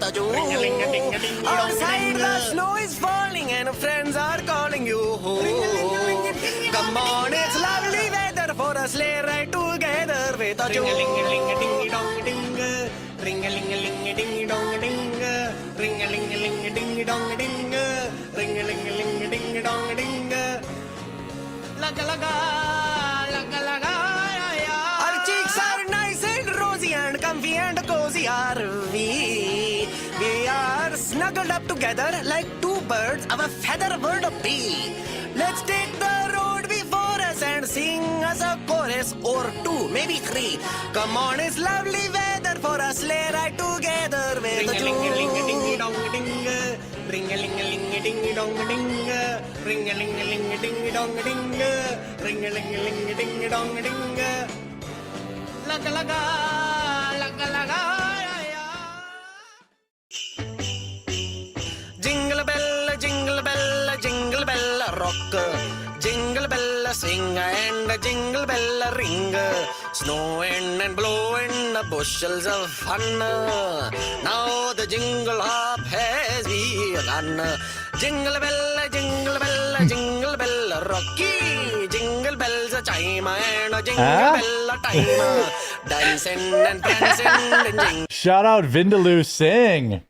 Vetajoo. Outside the snow is falling and friends are calling you. Come on, it's lovely weather for a sleigh ride together. Vetajoo. Ring-a-ling-a-ling-a-ding-dong-a-ding. Ring-a-ling-a-ling-a-ding-dong-a-ding. Ring-a-ling-a-ling-a-ding-dong-a-ding. Ring-a-ling-a-ling-a-ding-dong-a-ding. Laga-laga, laga-laga. Our cheeks are nice and rosy and comfy and cozy are we. We are snuggled up together like two birds of a feather would be. Let's take the road before us and sing us a chorus or two, maybe three. Come on, it's lovely weather for a sleigh ride together with the Ring-a-ling-a-ling-a-ding-dong-a-ding. Ring-a-ling-a-ling-a-ding-dong-a-ding. Ring-a-ling-a-ling-a-ding-dong-a-ding. Ring-a-ling-a-ling-a-ding-dong-a-ding. Laga-laga, laga-laga. Jingle bell, jingle bell, jingle bell rock. Jingle bell swing and jingle bell ring. Snowing and blowing bushels of fun. Now the jingle hop has begun. Jingle bell, jingle bell, jingle bell rocky. Jingle bells a chime and a jingle bell a time. Dancing and prancing and jingle. Shout out Vindaloo Singh.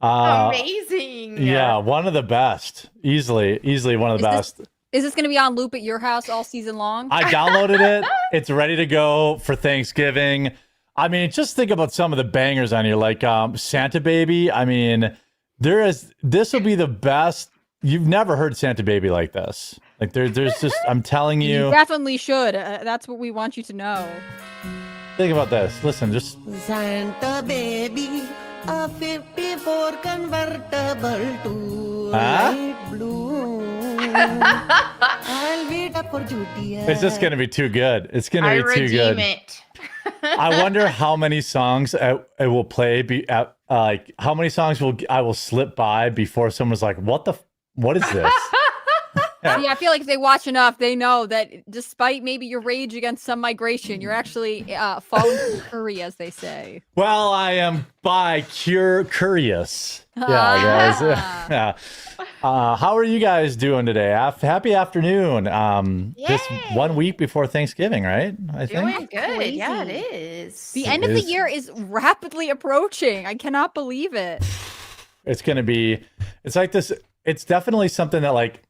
Amazing. Yeah, one of the best. Easily one of the best. Is this going to be on loop at your house all season long? I downloaded it. It's ready to go for Thanksgiving. I mean, just think about some of the bangers on here, like Santa Baby. I mean, this will be the best. You've never heard Santa Baby like this. Like there's just, I'm telling you. You definitely should. That's what we want you to know. Think about this. Listen, just. Santa Baby, a 54 convertible to light blue. I'll wait up for duty. It's just going to be too good. It's going to be too good. It. I wonder how many songs it will play. Like how many songs I will slip by before someone's like, what is this? Yeah, I feel like if they watch enough, they know that despite maybe your rage against some migration, you're actually falling to curry, as they say. Well, I am curious. Yeah, guys. Yeah. How are you guys doing today? Happy afternoon. Just 1 week before Thanksgiving, right? I think. Doing good. Crazy. Yeah, it is. The end of the year is rapidly approaching. I cannot believe it. It's going to be, it's like this. It's definitely something that like,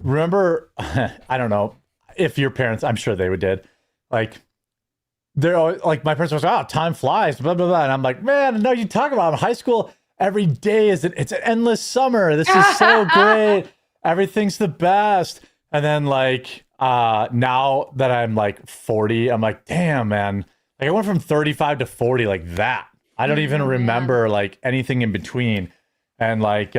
remember, I don't know if your parents, I'm sure they did, like, they're always, like, my parents were like, oh, time flies, blah, blah, blah. And I'm like, man, no, you talk about high school every day it's an endless summer. This is so great. Everything's the best. And then like, now that I'm like 40, I'm like, damn, man, like I went from 35 to 40 like that. I don't even remember like anything in between. And like,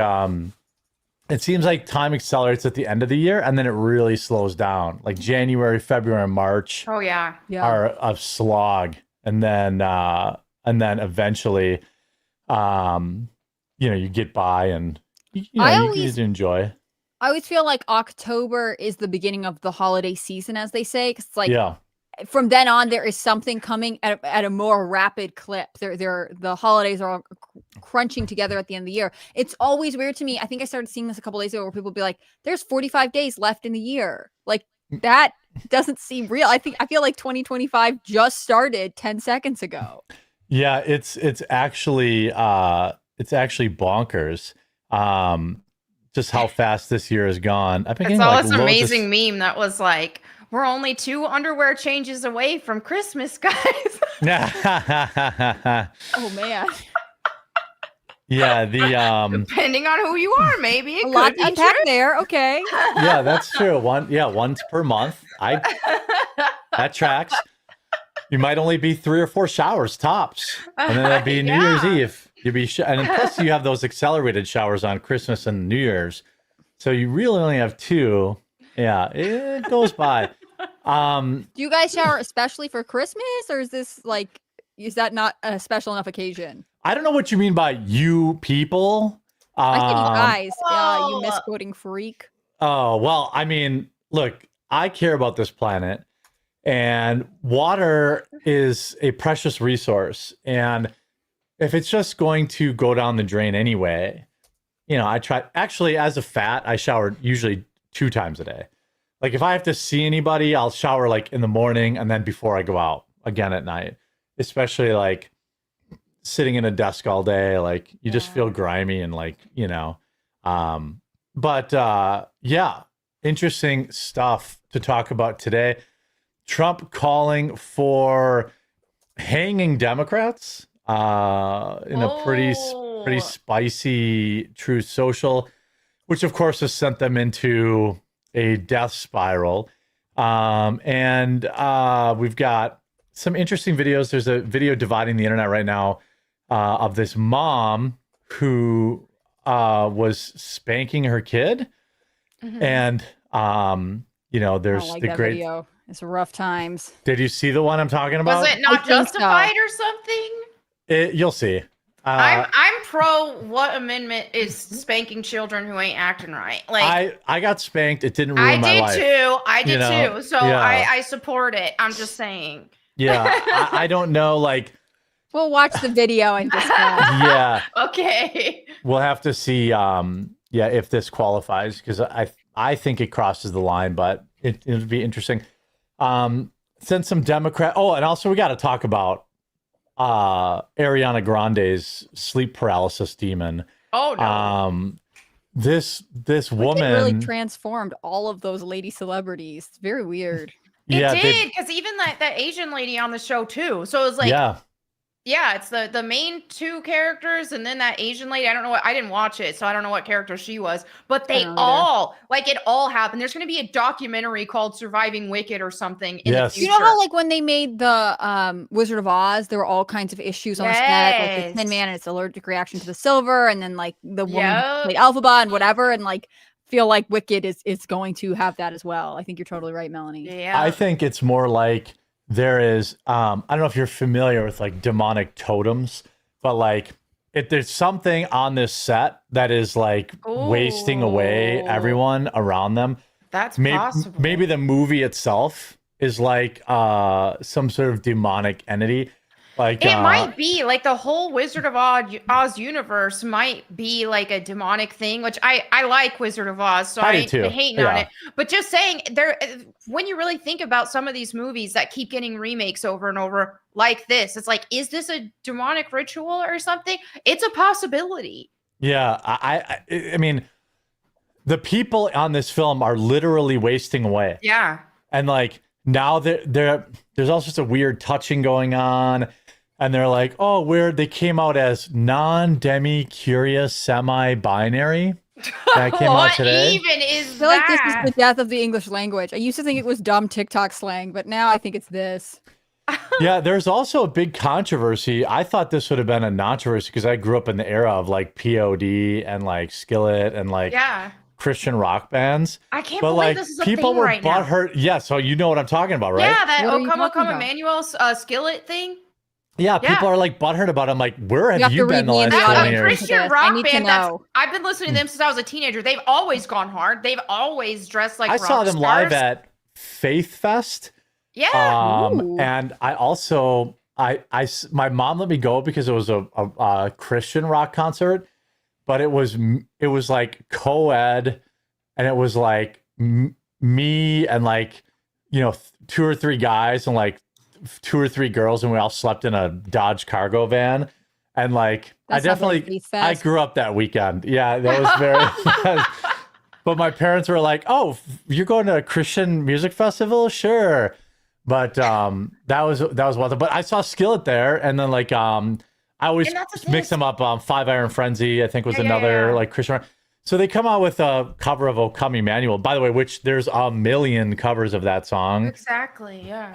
it seems like time accelerates at the end of the year and then it really slows down. Like January, February, and March Oh yeah. are a slog. And then eventually, you get by and you enjoy. I always feel like October is the beginning of the holiday season, as they say, because like from then on there is something coming at a more rapid clip. The holidays are all crunching together at the end of the year. It's always weird to me. I think I started seeing this a couple days ago where people be like, "There's 45 days left in the year." Like that doesn't seem real. I feel like 2025 just started 10 seconds ago. Yeah, it's actually bonkers. Just how fast this year has gone. I I saw this amazing meme that was like, we're only 2 underwear changes away from Christmas, guys. Oh man. Yeah, depending on who you are, maybe it a lot could to be unpack true. there. Okay. Yeah, that's true. Once per month. That tracks. You might only be 3 or 4 showers tops, and then it'll be New Year's Eve. You'll be, and then plus you have those accelerated showers on Christmas and New Year's, so you really only have 2. Yeah, it goes by. Do you guys shower especially for Christmas, or is that not a special enough occasion? I don't know what you mean by you people. I think you guys, you misquoting freak. Oh, well, I mean, look, I care about this planet, and water is a precious resource. And if it's just going to go down the drain anyway, I try. Actually, as a fat, I shower usually 2 times a day. Like if I have to see anybody, I'll shower like in the morning and then before I go out again at night. Especially like sitting in a desk all day, like you just feel grimy and like, yeah, interesting stuff to talk about today. Trump calling for hanging Democrats in a pretty spicy Truth Social, which of course has sent them into a death spiral. And we've got some interesting videos. There's a video dividing the internet right now of this mom who was spanking her kid. And, there's the great video. It's rough times. Did you see the one I'm talking about? Was it not justified or something? You'll see. I'm pro what amendment is spanking children who ain't acting right. Like I got spanked. It didn't ruin my life. I did too. So I support it. I'm just saying. Yeah, I don't know. Like, we'll watch the video and discuss. Yeah. Okay. We'll have to see. If this qualifies, because I think it crosses the line, but it would be interesting. Send some Democrat. Oh, and also we got to talk about Ariana Grande's sleep paralysis demon. Oh no. This woman really transformed all of those lady celebrities. It's very weird. It did, because even that Asian lady on the show too. So it was like, yeah, it's the main 2 characters, and then that Asian lady. I don't know I didn't watch it, so I don't know what character she was. But they all it all happened. There's going to be a documentary called "Surviving Wicked" or something in the future. You know how like when they made the Wizard of Oz, there were all kinds of issues on set, like the Tin Man and its allergic reaction to the silver, and then like the woman played Elphaba and whatever, and like. Feel like Wicked is going to have that as well. I think you're totally right, Melanie. Yeah. I think it's more like there is, I don't know if you're familiar with like demonic totems, but like if there's something on this set that is like wasting away everyone around them. That's possible. Maybe the movie itself is like some sort of demonic entity. Like it might be like the whole Wizard of Oz universe might be like a demonic thing, which I like Wizard of Oz, so I ain't hating on it. But just saying, when you really think about some of these movies that keep getting remakes over and over like this, it's like, is this a demonic ritual or something? It's a possibility. Yeah, I mean, the people on this film are literally wasting away. Yeah, and like now there's all sorts of weird touching going on. And they're like, oh, they came out as non-demi-curious semi-binary. That came out today. What even is I feel like this is the death of the English language. I used to think it was dumb TikTok slang, but now I think it's this. Yeah, there's also a big controversy. I thought this would have been a controversy because I grew up in the era of like POD and like Skillet and like Christian rock bands. I can't believe this is a thing right now. People were butthurt. Yeah, so you know what I'm talking about, right? Yeah, that O Come Emmanuel Skillet thing. Yeah, people are like butthurt about it. I'm like, where have you been the last 20 years? Christian rock band. I've been listening to them since I was a teenager. They've always gone hard. They've always dressed like rock stars. I saw them live at Faith Fest. Yeah. And I also, my mom let me go because it was a Christian rock concert, but it was like co-ed, and it was like me and like, 2 or 3 guys and like 2 or 3 girls, and we all slept in a Dodge cargo van. And like, I grew up that weekend. Yeah, that was very, but my parents were like, oh, you're going to a Christian music festival? Sure. But that was one. But I saw Skillet there, and then like I always mix them up. 5 Iron Frenzy, I think, was another like Christian rock. So they come out with a cover of "O Come Emmanuel," by the way, which there's a million covers of that song. Exactly, yeah.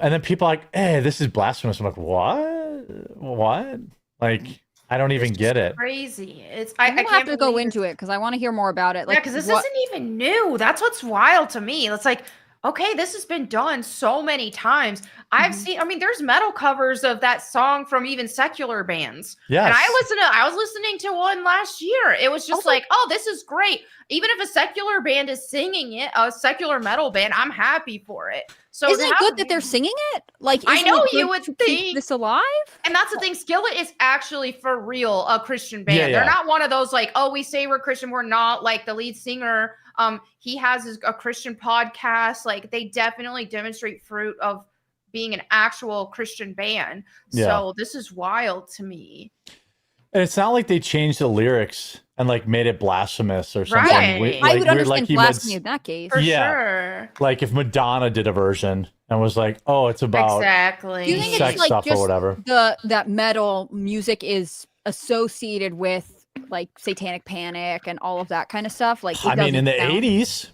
And then people are like, hey, this is blasphemous. I'm like, what? Like, I don't even get it. Crazy. I can't have to go into it because I want to hear more about it. Like, because this isn't even new. That's what's wild to me. It's like, okay, this has been done so many times. I've seen, I mean, there's metal covers of that song from even secular bands. Yes. And I was listening to one last year. It was just like, oh, this is great. Even if a secular band is singing it, a secular metal band, I'm happy for it. So isn't it good that they're singing it? Like, I know you would keep think this alive. And that's the thing. Skillet is actually for real a Christian band. Yeah, yeah. They're not one of those like, oh, we say we're Christian, we're not. Like the lead singer, he has a Christian podcast. Like they definitely demonstrate fruit of being an actual Christian band. So this is wild to me. And it's not like they changed the lyrics and like made it blasphemous or something. Right. I would understand blasphemy in that case. For sure. Like if Madonna did a version and was like, oh, it's about exactly Do you think sex it's like stuff just or whatever. that metal music is associated with like satanic panic and all of that kind of stuff? Like, I mean, in the 80s,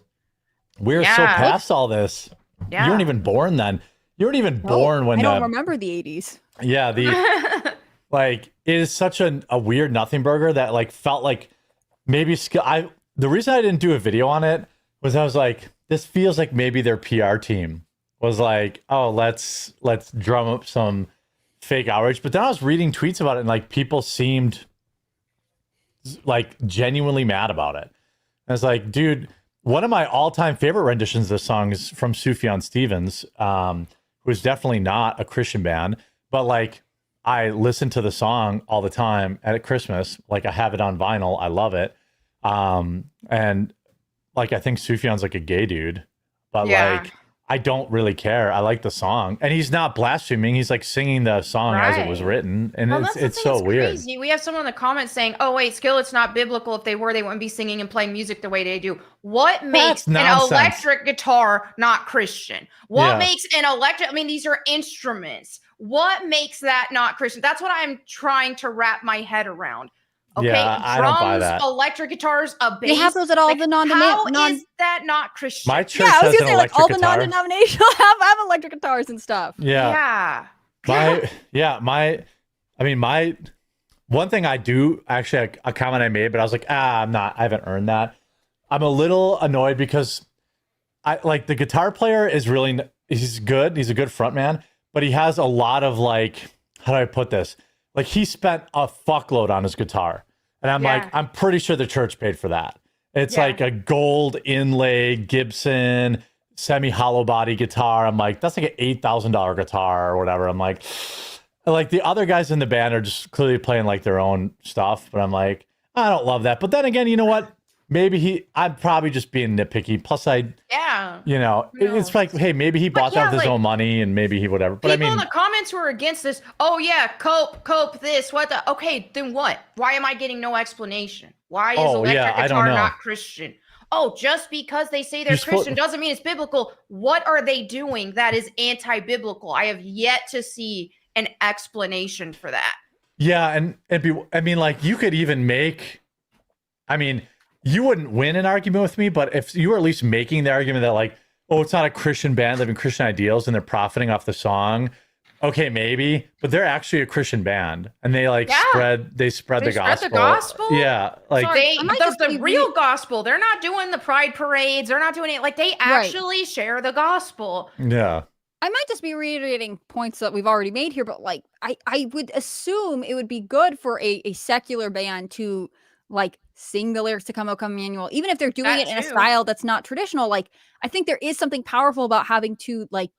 we were so past all this. Yeah. You weren't even born then. You weren't even born when I don't remember the 80s. Yeah, the like it is such a weird nothing burger that like felt like maybe the reason I didn't do a video on it was I was like, this feels like maybe their PR team was like, oh, let's drum up some fake outrage. But then I was reading tweets about it and like people seemed like genuinely mad about it. I was like, dude, one of my all-time favorite renditions of the song is from Sufjan Stevens, who's definitely not a Christian band, but like I listen to the song all the time at Christmas. Like I have it on vinyl. I love it. And like, I think Sufjan's like a gay dude, but like, I don't really care. I like the song and he's not blaspheming. He's like singing the song as it was written. And it's so weird. Crazy. We have someone in the comments saying, oh wait, Skillet's not biblical. If they were, they wouldn't be singing and playing music the way they do. What makes an electric guitar not Christian? What makes an electric, I mean, these are instruments. What makes that not Christian? That's what I'm trying to wrap my head around. Okay, I don't buy that. Electric guitars, a bass. They have those at all the How is that not Christian? My church I was has gonna an say like all the guitar. non-denominational have electric guitars and stuff. Yeah. My one thing I do actually a comment I made, but I was like, I haven't earned that. I'm a little annoyed because I like the guitar player is really, he's good. He's a good front man, but he has a lot of like, how do I put this? Like he spent a fuckload on his guitar. And I'm like, I'm pretty sure the church paid for that. It's like a gold inlay Gibson semi-hollow body guitar. I'm like, that's like an $8,000 guitar or whatever. I'm like the other guys in the band are just clearly playing like their own stuff. But I'm like, I don't love that. But then again, you know what? Maybe I'm probably just being nitpicky. Plus it's like, hey, maybe he bought that with his own money and maybe he whatever. But people in the comments who are against this, oh yeah, cope this, what the, okay, then what? Why am I getting no explanation? Why is electric guitar not Christian? Oh, just because they say they're Christian doesn't mean it's biblical. What are they doing that is anti-biblical? I have yet to see an explanation for that. Yeah, and like you could even make, you wouldn't win an argument with me, but if you were at least making the argument that like, oh, it's not a Christian band living Christian ideals and they're profiting off the song. Okay, maybe, but they're actually a Christian band and they like spread the gospel. Yeah. Like the real gospel. They're not doing the pride parades. They're not doing it. Like they actually share the gospel. Yeah. I might just be reiterating points that we've already made here, but like, I would assume it would be good for a secular band to like sing the lyrics to Come O Come Emmanuel, even if they're doing it in a style that's not traditional. Like, I think there is something powerful about having to like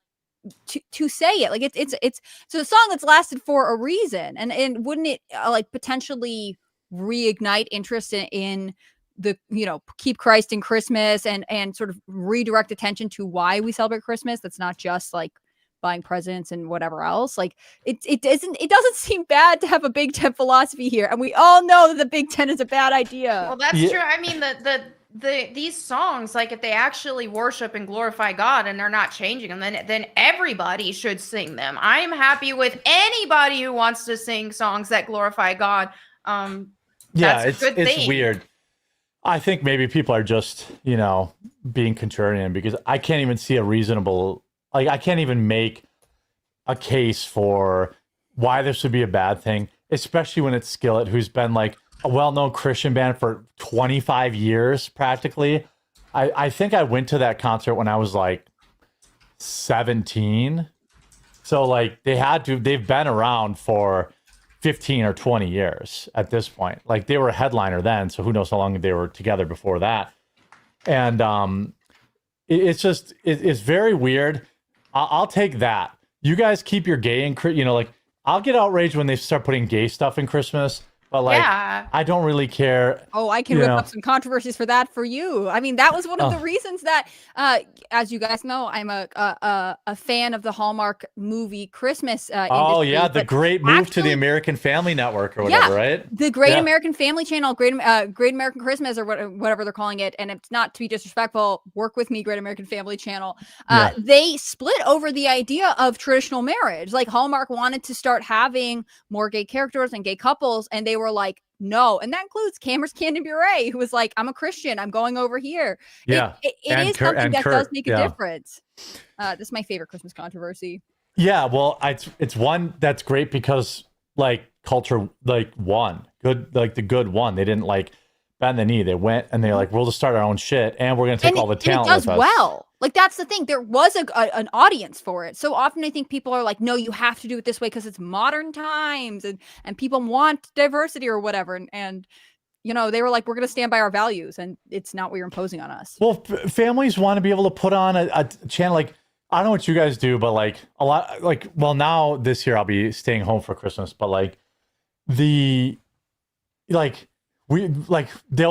to say it. Like it's so the song that's lasted for a reason, and wouldn't it like potentially reignite interest in the keep Christ in Christmas and sort of redirect attention to why we celebrate Christmas? That's not just like buying presents and whatever else. Like it doesn't seem bad to have a Big Ten philosophy here, and we all know that the Big Ten is a bad idea. Well, that's true. I mean, these songs, like if they actually worship and glorify God and they're not changing them, then everybody should sing them. I'm happy with anybody who wants to sing songs that glorify God. That's a good thing. It's weird. I think maybe people are just being contrarian because I can't even see a reasonable. Like, I can't even make a case for why this would be a bad thing, especially when it's Skillet, who's been like a well-known Christian band for 25 years, practically. I think I went to that concert when I was like 17. So like they've been around for 15 or 20 years at this point. Like they were a headliner then, so who knows how long they were together before that. And it's very weird. I'll take that. You guys keep your gay and like I'll get outraged when they start putting gay stuff in Christmas. But like, I don't really care. Oh, I can whip up some controversies for that for you. I mean, that was one of the reasons that, as you guys know, I'm a fan of the Hallmark movie Christmas. Industry, the great move to the American Family Network or whatever, right? The Great American Family Channel, Great American Christmas or whatever they're calling it. And it's not to be disrespectful. Work with me, Great American Family Channel. They split over the idea of traditional marriage. Like Hallmark wanted to start having more gay characters and gay couples, and they were like, no. And that includes Cameron's Candy Bure, who was like, I'm a Christian, I'm going over here. It is something that does make a difference. This is my favorite Christmas controversy. Yeah, well, it's one that's great because like culture like won. Good, like the good one. They didn't like bend the knee. They went and they're like, we'll just start our own shit and we're gonna take all the talent with us. Well. Like, that's the thing. There was an audience for it. So often I think people are like, no, you have to do it this way because it's modern times and people want diversity or whatever. And you know, they were like, we're going to stand by our values and it's not what you're imposing on us. Well, families want to be able to put on a channel. Like, I don't know what you guys do, but like a lot, like, well, now this year I'll be staying home for Christmas, but like they'll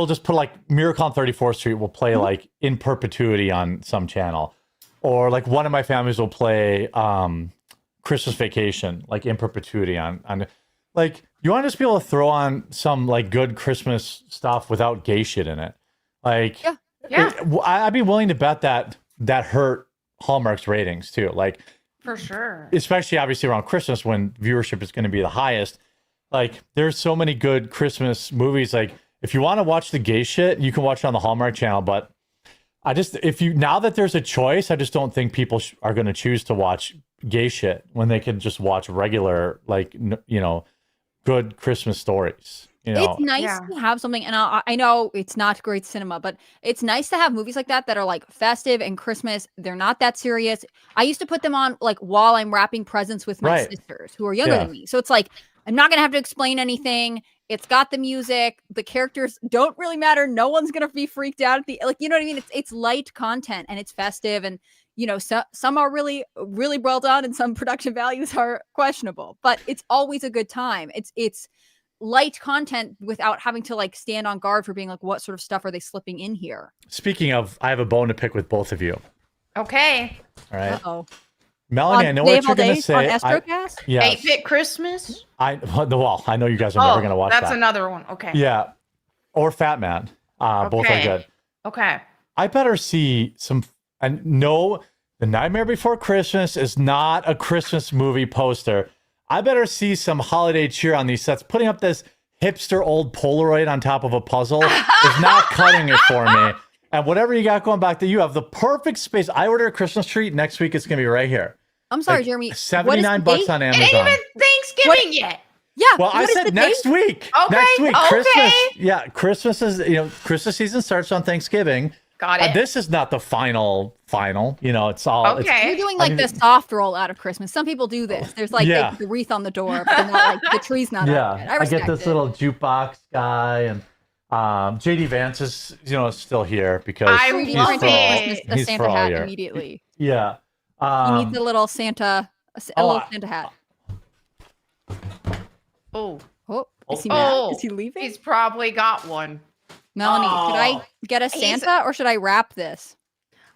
just put like Miracle on 34th Street will play like in perpetuity on some channel, or like one of my families will play Christmas Vacation like in perpetuity on like, you want to just be able to throw on some like good Christmas stuff without gay shit in it. Like, I'd be willing to bet that hurt Hallmark's ratings too. Like, for sure, especially obviously around Christmas when viewership is going to be the highest. Like, there's so many good Christmas movies. Like, if you want to watch the gay shit, you can watch it on the Hallmark Channel. But now that there's a choice, I just don't think people are going to choose to watch gay shit when they can just watch regular, like, you know, good Christmas stories. You know? It's nice to have something, and I know it's not great cinema, but it's nice to have movies like that are like festive and Christmas. They're not that serious. I used to put them on like while I'm wrapping presents with my sisters who are younger than me. So it's like, I'm not going to have to explain anything. It's got the music. The characters don't really matter. No one's going to be freaked out at like, you know what I mean? It's light content and it's festive. And, you know, some are really, really well done and some production values are questionable, but it's always a good time. It's light content without having to like stand on guard for being like, what sort of stuff are they slipping in here? Speaking of, I have a bone to pick with both of you. Okay. All right. Uh-oh. Melanie, I know what you're going to say. On Astrocast? Yes. 8-Bit Christmas? I know you guys are never going to watch that. That's another one. Okay. Yeah. Or Fat Man. Both are good. Okay. I better see some... And no, The Nightmare Before Christmas is not a Christmas movie poster. I better see some holiday cheer on these sets. Putting up this hipster old Polaroid on top of a puzzle is not cutting it for me. And whatever you got going back there, you have the perfect space. I order a Christmas tree. Next week, it's going to be right here. I'm sorry, like Jeremy. $79 on Amazon. It ain't even Thanksgiving yet. Yeah. Well, I said next week. Okay. Next week. Okay. Christmas. Yeah. Christmas is, Christmas season starts on Thanksgiving. Got it. This is not the final. It's all. Okay. You're doing like the soft roll out of Christmas. Some people do this. There's like the wreath on the door, but they're not like the tree's not up yet. I get this little jukebox guy, and JD Vance is, still here because he's for a Santa hat immediately. Yeah. He needs a little Santa, little Santa hat. Oh, is he mad? Is he leaving? He's probably got one. Melanie, should I get a Santa or should I wrap this?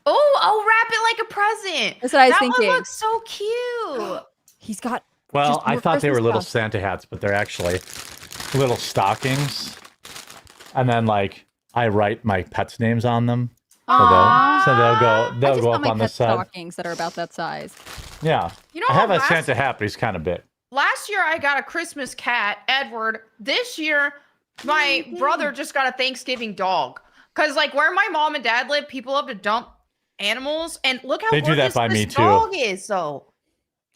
Oh, wrap it like a present. That's what I was thinking. That one looks so cute. He's got. Well, I thought they were little Santa hats, but they're actually little stockings. And then, like, I write my pets' names on them. So they'll go up on the side. Stockings that are about that size. Yeah. I have a Santa hat, but he's kind of big. Last year, I got a Christmas cat, Edward. This year, my brother just got a Thanksgiving dog. Because, like, where my mom and dad live, people love to dump animals. And look how they do that by me this dog is, though.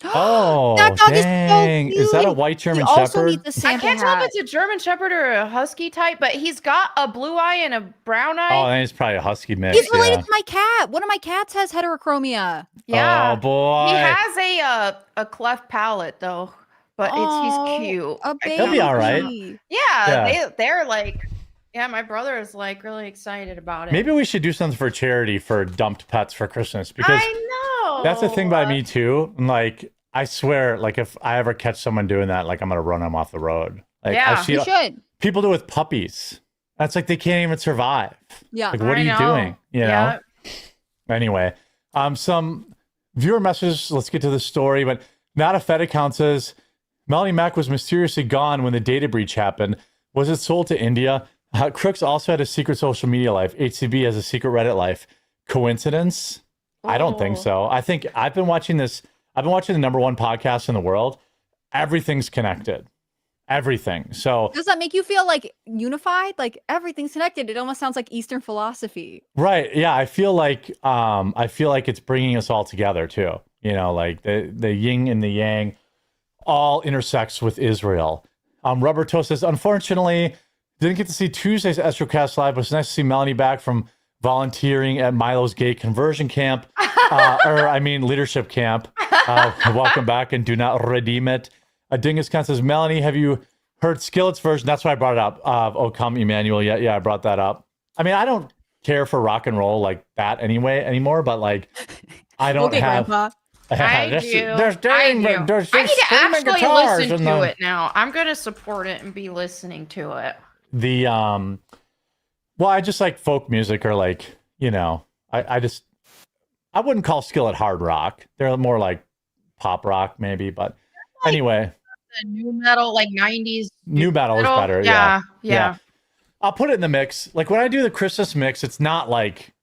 Oh, that dog dang. is so cute. Is that a white German He also Shepherd? needs a Santa I can't tell hat. if it's a German Shepherd or a Husky type, but he's got a blue eye and a brown eye. Oh, then it's probably a Husky mix. He's related to my cat. One of my cats has heterochromia. Yeah. Oh, boy. He has a cleft palate, though, but he's cute. A baby. He'll be all right. Yeah. They're like, yeah, my brother is like really excited about it. Maybe we should do something for charity for dumped pets for Christmas, because I know. that's the thing by me too. Like, I swear, like if I ever catch someone doing that, like I'm gonna run them off the road. Like, Yeah, You should. people do it with puppies. That's like they can't even survive. Yeah. Like, what are you doing? You know? Anyway, some viewer messages. Let's get to the story. But not a Fed account says Melanie Mac was mysteriously gone when the data breach happened. Was it sold to India? Crooks also had a secret social media life. HCB has a secret Reddit life. Coincidence? I don't think so. I think I've been watching this. I've been watching the #1 podcast in the world. Everything's connected. Everything. So does that make you feel like unified? Like everything's connected. It almost sounds like Eastern philosophy. right. Yeah. I feel like it's bringing us all together too. You know, like the yin and the yang all intersects with Israel. Rubber Toe says, unfortunately, didn't get to see Tuesday's Astrocast Live, but it's nice to see Melanie back from volunteering at Milo's gay conversion camp, leadership camp. Welcome back and do not redeem it. Dingus Khan says, Melanie, have you heard Skillet's version? That's why I brought it up. Oh, come Emmanuel. Yeah, I brought that up. I mean, I don't care for rock and roll like that anymore, but like, I don't have. Grandpa. I do. I need to actually listen to it now. I'm going to support it and be listening to it. I just like folk music, or like, you know, I wouldn't call Skillet hard rock. They're more like pop rock maybe, but anyway. The new metal, like 90s. New metal is better. Yeah. I'll put it in the mix. Like when I do the Christmas mix, it's not like,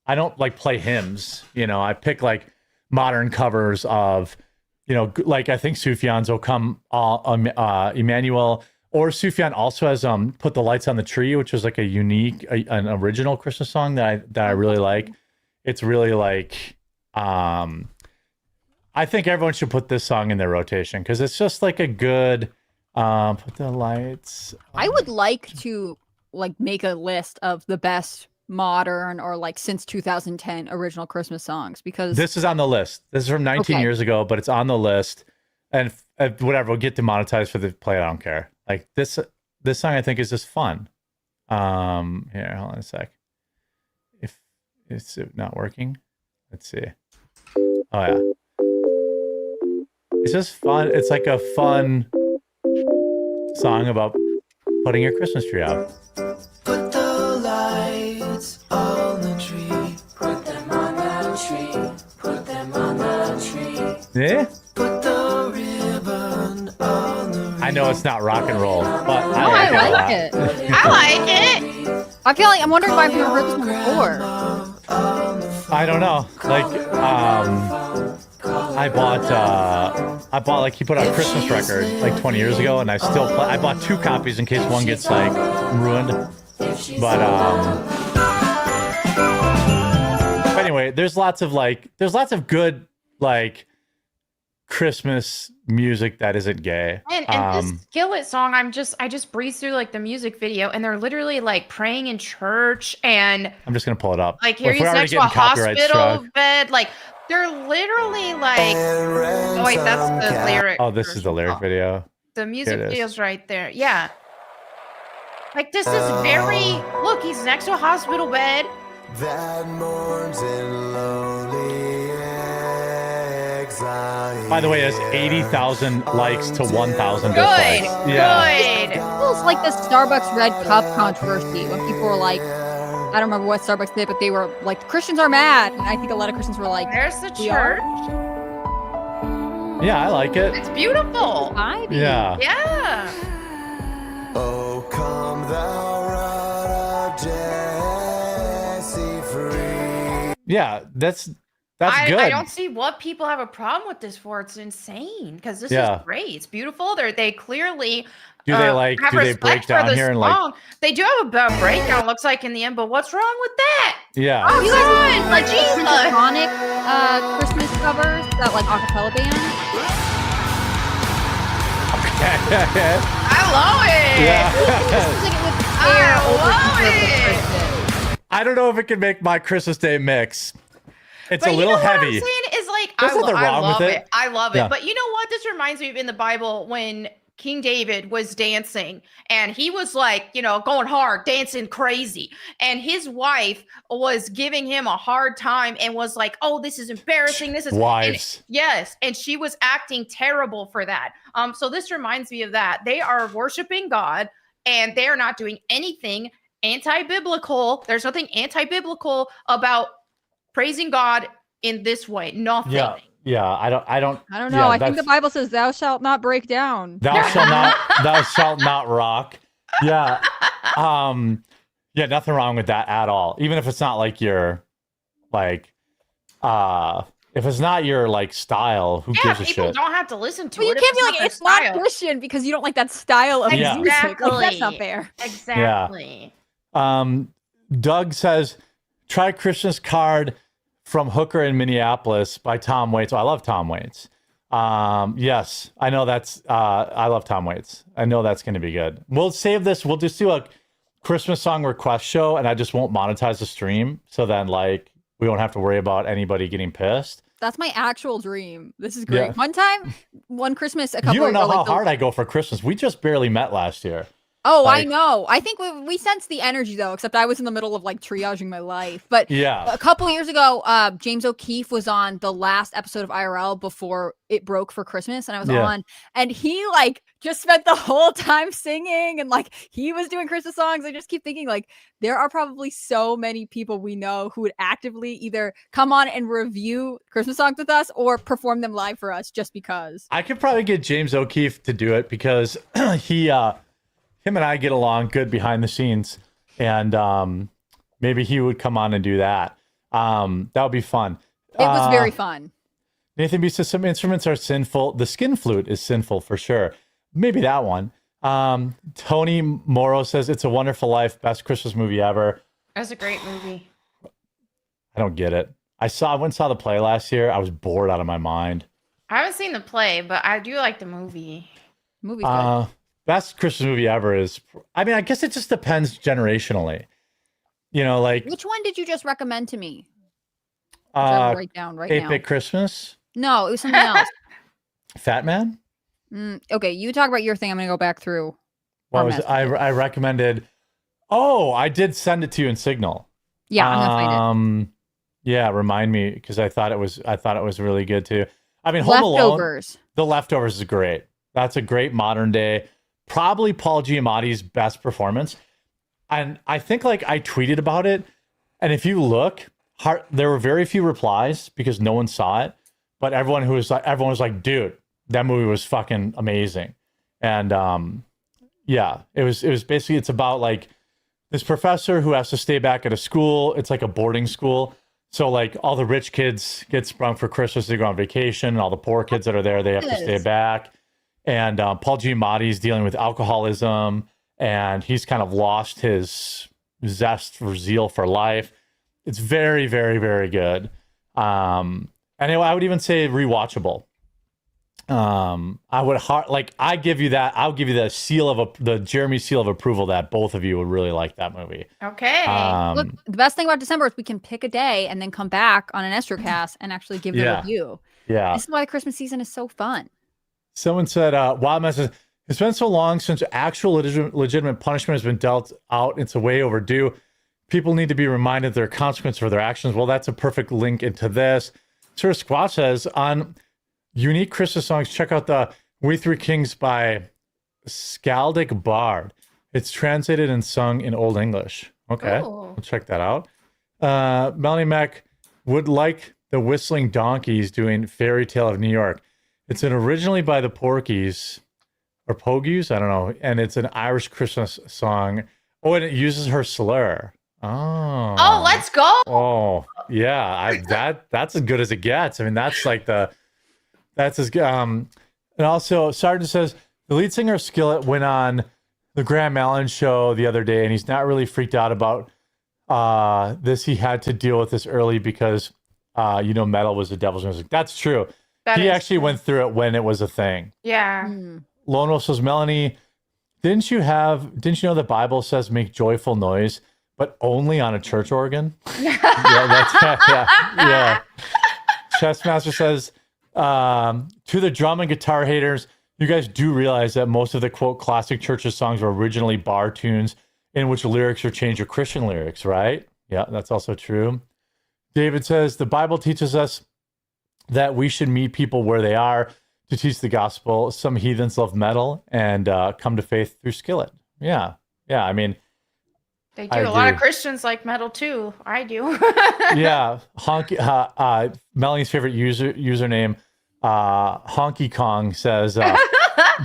I don't like play hymns, you know, I pick like modern covers of, you know, like I think Sufjan's "O Come Emmanuel," or Sufjan also has "Put the Lights on the Tree," which is like a unique, an original Christmas song that I really like. It's really like, I think everyone should put this song in their rotation because it's just like a good, put the lights. I would like to like make a list of the best modern or like since 2010 original Christmas songs, because this is on the list. This is from 19 years ago, but it's on the list. And whatever, we'll get demonetized for the play. I don't care. Like this song I think is just fun. Here, hold on a sec. If it's not working, let's see. Oh yeah. It's just fun. It's like a fun song about putting your Christmas tree up. Put the lights on the tree. Put them on the tree. Put them on the tree. Yeah? Put the ribbon on the I know it's not rock and roll, but I like it. I like it. I feel like I'm wondering why I've never heard this one before. I don't know. Like, I bought like he put out a Christmas record like 20 years ago, and I still play. I bought 2 copies in case one gets like ruined. But anyway, there's lots of good like Christmas music that isn't gay. And this Skillet song, I just breezed through like the music video, and they're literally like praying in church, and I'm just gonna pull it up. Like here he's next to a hospital bed, like they're literally like. Oh wait, that's the lyric. Oh, this is the lyric video. The music video's right there. Yeah. Like this is very. Look, he's next to a hospital bed. That mourns in lonely exile. By the way, it has 80,000 likes to 1,000 dislikes. Good. It feels like the Starbucks red cup controversy when people were like, I don't remember what Starbucks did, but they were like, Christians are mad. And I think a lot of Christians were like, there's the church. Yeah, I like it. It's beautiful. Yeah. Yeah. Oh, come thou rod of Jesse free. Yeah, that's good. I don't see what people have a problem with this for. It's insane because this is great. It's beautiful. They clearly do they break down here and like they do have a breakdown. Looks like in the end, but what's wrong with that? Yeah. Oh, you guys, like Jesus. Iconic Christmas covers that like acapella band. I love it. Yeah. I love it. I don't know if it can make my Christmas Day mix. It's but a little heavy. What I'm saying is like, There's nothing wrong love with it. I love it. Yeah. But you know what? This reminds me of in the Bible when King David was dancing and he was like, you know, going hard, dancing crazy. And his wife was giving him a hard time and was like, oh, this is embarrassing. This is wives. Yes. And she was acting terrible for that. So this reminds me of that. They are worshiping God and they are not doing anything anti-biblical. There's nothing anti-biblical about praising God in this way. Nothing. Yeah, I don't know. Yeah, I think the Bible says thou shalt not break down. Thou shalt not rock. Yeah. Yeah, nothing wrong with that at all. Even if it's not like your if it's not your like style, who gives a shit? People don't have to listen to it. You can't be like, it's not Christian because you don't like that style of music. Like, that's not fair. Exactly. Yeah. Doug says, try Christmas Card from Hooker in Minneapolis by Tom Waits. Oh, I love Tom Waits. Yes, I know that's, I love Tom Waits. I know that's going to be good. We'll save this. We'll just do a Christmas song request show and I just won't monetize the stream. So then like, we won't have to worry about anybody getting pissed. That's my actual dream. This is great. Yeah. One Christmas, a couple You don't know how hard I go for Christmas. We just barely met last year. Oh, I know. I think we sensed the energy though, except I was in the middle of like triaging my life. But yeah, a couple years ago, James O'Keefe was on the last episode of IRL before it broke for Christmas, and I was on, and he like just spent the whole time singing, and like he was doing Christmas songs. I just keep thinking like there are probably so many people we know who would actively either come on and review Christmas songs with us or perform them live for us just because. I could probably get James O'Keefe to do it because him and I get along good behind the scenes, and maybe he would come on and do that. That would be fun. It was very fun. Nathan B says some instruments are sinful. The skin flute is sinful for sure. Maybe that one. Tony Morrow says It's a Wonderful Life, best Christmas movie ever. That's a great movie. I don't get it. I went and saw the play last year. I was bored out of my mind. I haven't seen the play, but I do like the movie. Movie's good. Best Christmas movie ever is, I mean, I guess it just depends generationally. You know, like. Which one did you just recommend to me? Write down right now. 8-Bit Christmas? No, it was something else. Fat Man? Okay, you talk about your thing. I'm going to go back through. I recommended. Oh, I did send it to you in Signal. Yeah, I'm going to find it. Yeah, remind me because I thought it was really good too. I mean, Leftovers. The Leftovers is great. That's a great modern day. Probably Paul Giamatti's best performance. And I think like I tweeted about it. And if you look, there were very few replies because no one saw it. But everyone was like, dude, that movie was fucking amazing. And yeah, it was basically, it's about like this professor who has to stay back at a school. It's like a boarding school. So like all the rich kids get sprung for Christmas, they go on vacation, and all the poor kids that are there, they have to stay back. And Paul Giamatti's dealing with alcoholism, and he's kind of lost his zest for zeal for life. It's very, very, very good. And I would even say rewatchable. I'll give you the Jeremy seal of approval that both of you would really like that movie. Okay. Look, the best thing about December is we can pick a day and then come back on an Estrocast and actually give the review. Yeah. This is why the Christmas season is so fun. Someone said, Wildman says, it's been so long since actual legitimate punishment has been dealt out. It's a way overdue. People need to be reminded their consequence for their actions. Well, that's a perfect link into this. Sir Squash says, on unique Christmas songs, check out the We Three Kings by Skaldic Bard. It's translated and sung in Old English. Okay, We'll check that out. Melanie Mac would like the Whistling Donkeys doing Fairy Tale of New York. It's originally by the Porkies or Pogues, I don't know, and it's an Irish Christmas song. Oh, and it uses her slur. Oh, let's go. Oh, yeah, that's as good as it gets. I mean, that's like that's as good. And also, Sergeant says the lead singer of Skillet went on the Graham Allen show the other day, and he's not really freaked out about this. He had to deal with this early because metal was the devil's music. That's true. He actually went through it when it was a thing. Yeah. Lone Wolf says, Melanie, didn't you know the Bible says make joyful noise, but only on a church organ? Yeah. Chessmaster says, to the drum and guitar haters, you guys do realize that most of the quote classic churches songs were originally bar tunes in which lyrics are changed to Christian lyrics, right? Yeah, that's also true. David says, the Bible teaches us that we should meet people where they are to teach the gospel. Some heathens love metal and come to faith through Skillet. Yeah. I mean, they do. A lot of Christians like metal too. I do. Yeah. Melanie's favorite username, Honky Kong, says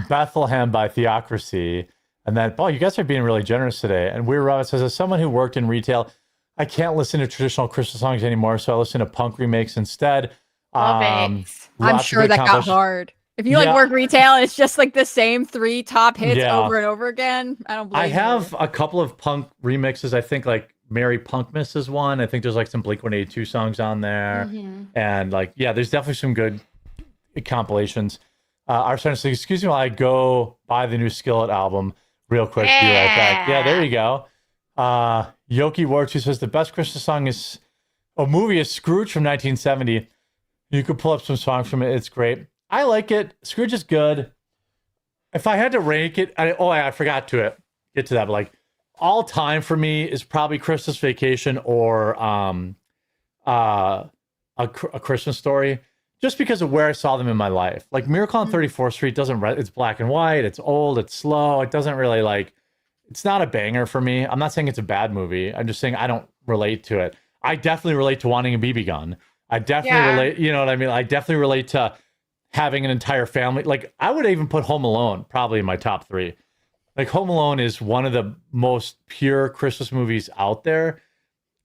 Bethlehem by Theocracy. And then, you guys are being really generous today. And Weird Rabbit says, as someone who worked in retail, I can't listen to traditional Christmas songs anymore, so I listen to punk remakes instead. I'm sure that got hard. If you work retail and it's just like the same 3 top hits over and over again, I don't blame you. I have a couple of punk remixes. I think like Mary Punkmas is one. I think there's like some Blink-182 songs on there. And like, there's definitely some good compilations. Our son says, excuse me while I go buy the new Skillet album real quick. Be right back. Yeah, there you go. Yoki Warchu says the best Christmas song is a movie is Scrooge from 1970. You could pull up some songs from it. It's great. I like it. Scrooge is good. If I had to rank it, I forgot to get to that. But like all time for me is probably Christmas Vacation or a Christmas Story, just because of where I saw them in my life. Like Miracle on 34th Street it's black and white. It's old. It's slow. It doesn't really it's not a banger for me. I'm not saying it's a bad movie. I'm just saying I don't relate to it. I definitely relate to wanting a BB gun. I definitely relate, you know what I mean? I definitely relate to having an entire family. Like I would even put Home Alone probably in my top 3. Like Home Alone is one of the most pure Christmas movies out there.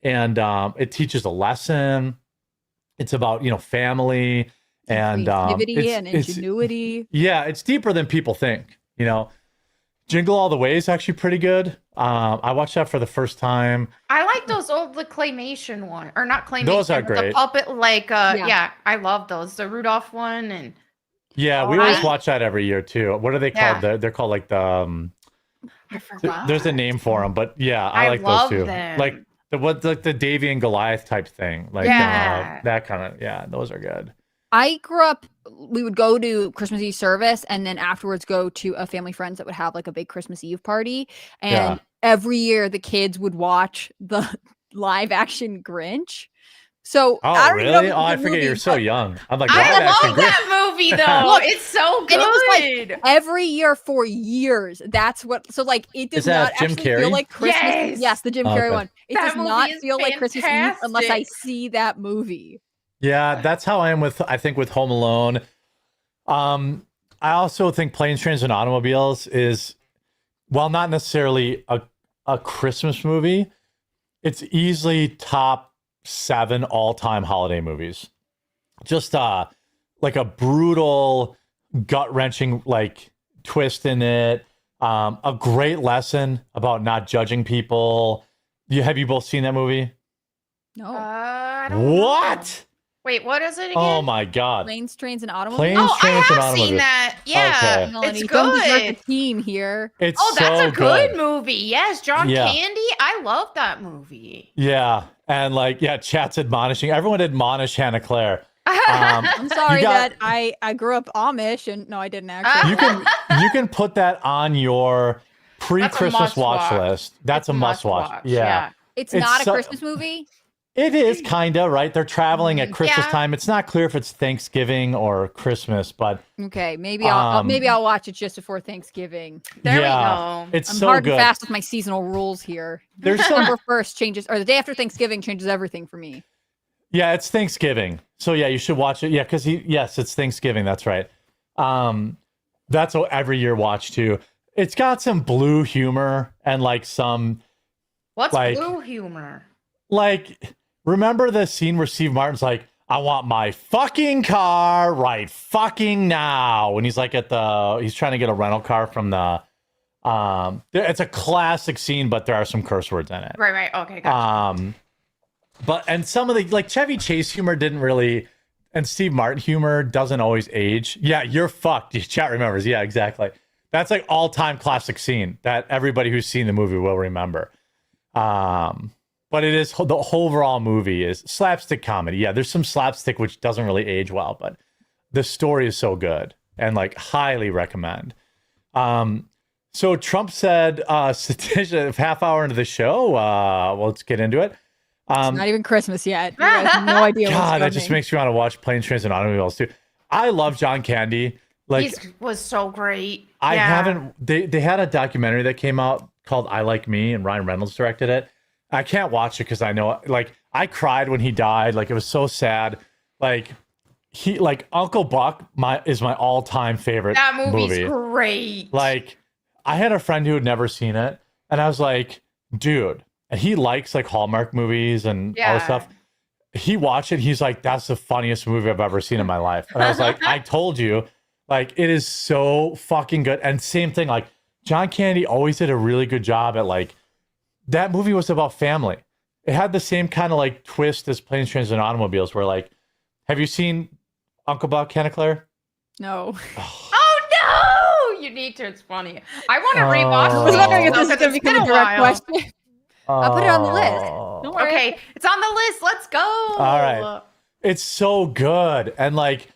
And it teaches a lesson. It's about, family and creativity and ingenuity. It's deeper than people think, Jingle All the Way is actually pretty good. I watched that for the first time. I like those the claymation one, or not claymation. Those are great. The puppet, I love those. The Rudolph one and. Yeah, we always watch that every year too. What are they called? They're called like the. I forgot. There's a name for them, but I like those too. Them. Like the Davy and Goliath type thing, that kind of those are good. I grew up, we would go to Christmas Eve service and then afterwards go to a family friends that would have like a big Christmas Eve party. And every year the kids would watch the live action Grinch. So I really? I forget you're so young. I'm like, I love that movie though. Look, it's so good. And it was like every year for years. That's what. So like it does not Jim actually Carrey? Feel like Christmas. Yes, the Jim Carrey one. It that does not feel fantastic. like Christmas Eve unless I see that movie. Yeah, that's how I am with Home Alone. I also think Planes, Trains, and Automobiles is, while not necessarily a Christmas movie, it's easily top 7 all-time holiday movies. Just like a brutal, gut-wrenching twist in it. A great lesson about not judging people. Have you both seen that movie? No. I don't what? know. Wait, what is it again? Oh my God! Planes, Trains, and Automobiles. Trains, I have seen that. Yeah, okay. It's good. The team here. It's that's so a good movie. Yes, John Candy. I love that movie. Yeah, and chat's admonishing. Everyone admonish Hannah Claire. I'm sorry that I grew up Amish, and no, I didn't actually. You can put that on your pre-Christmas watch list. That's a must watch. Yeah. It's not a Christmas movie. It is kind of, right? They're traveling at Christmas time. It's not clear if it's Thanksgiving or Christmas, but okay, maybe I'll watch it just before Thanksgiving. There we go. It's I'm so hard good. and fast with my seasonal rules here. There's December 1st changes, or the day after Thanksgiving changes everything for me. Yeah, it's Thanksgiving. So you should watch it. Yeah, because it's Thanksgiving. That's right. That's what every year watch too. It's got some blue humor and some. What's blue humor? Remember the scene where Steve Martin's like, I want my fucking car right fucking now. And he's he's trying to get a rental car from the, it's a classic scene, but there are some curse words in it. Right. Okay, gotcha. And some of the, Chevy Chase humor didn't really, and Steve Martin humor doesn't always age. Yeah, you're fucked. Chat remembers. Yeah, exactly. that's like all-time classic scene that everybody who's seen the movie will remember. But it is, the whole overall movie is slapstick comedy. Yeah, there's some slapstick which doesn't really age well, but the story is so good and like highly recommend. So Trump said, half hour into the show, well, let's get into it. It's not even Christmas yet. You guys have no idea. God, that just makes me want to watch Planes, Trains, and Automobiles too. I love John Candy. Like, he was so great. I haven't. They had a documentary that came out called "I Like Me," and Ryan Reynolds directed it. I can't watch it because I know, like, I cried when he died. Like, it was so sad. Like, Uncle Buck is my all-time favorite. That movie's great. Like, I had a friend who had never seen it, and I was like, dude, and he likes like Hallmark movies and all this stuff. He watched it. He's like, that's the funniest movie I've ever seen in my life. And I was like, I told you, like, it is so fucking good. And same thing, like, John Candy always did a really good job at, like, that movie was about family. It had the same kind of like twist as Planes, Trains, and Automobiles, where, like, have you seen Uncle Buck, Hannah Claire? No. Oh no! You need to. It's funny. I want to rewatch. I was wondering if this is going to become a direct question. I'll put it on the list. Don't worry. Okay, it's on the list. Let's go. All right. It's so good. And, like,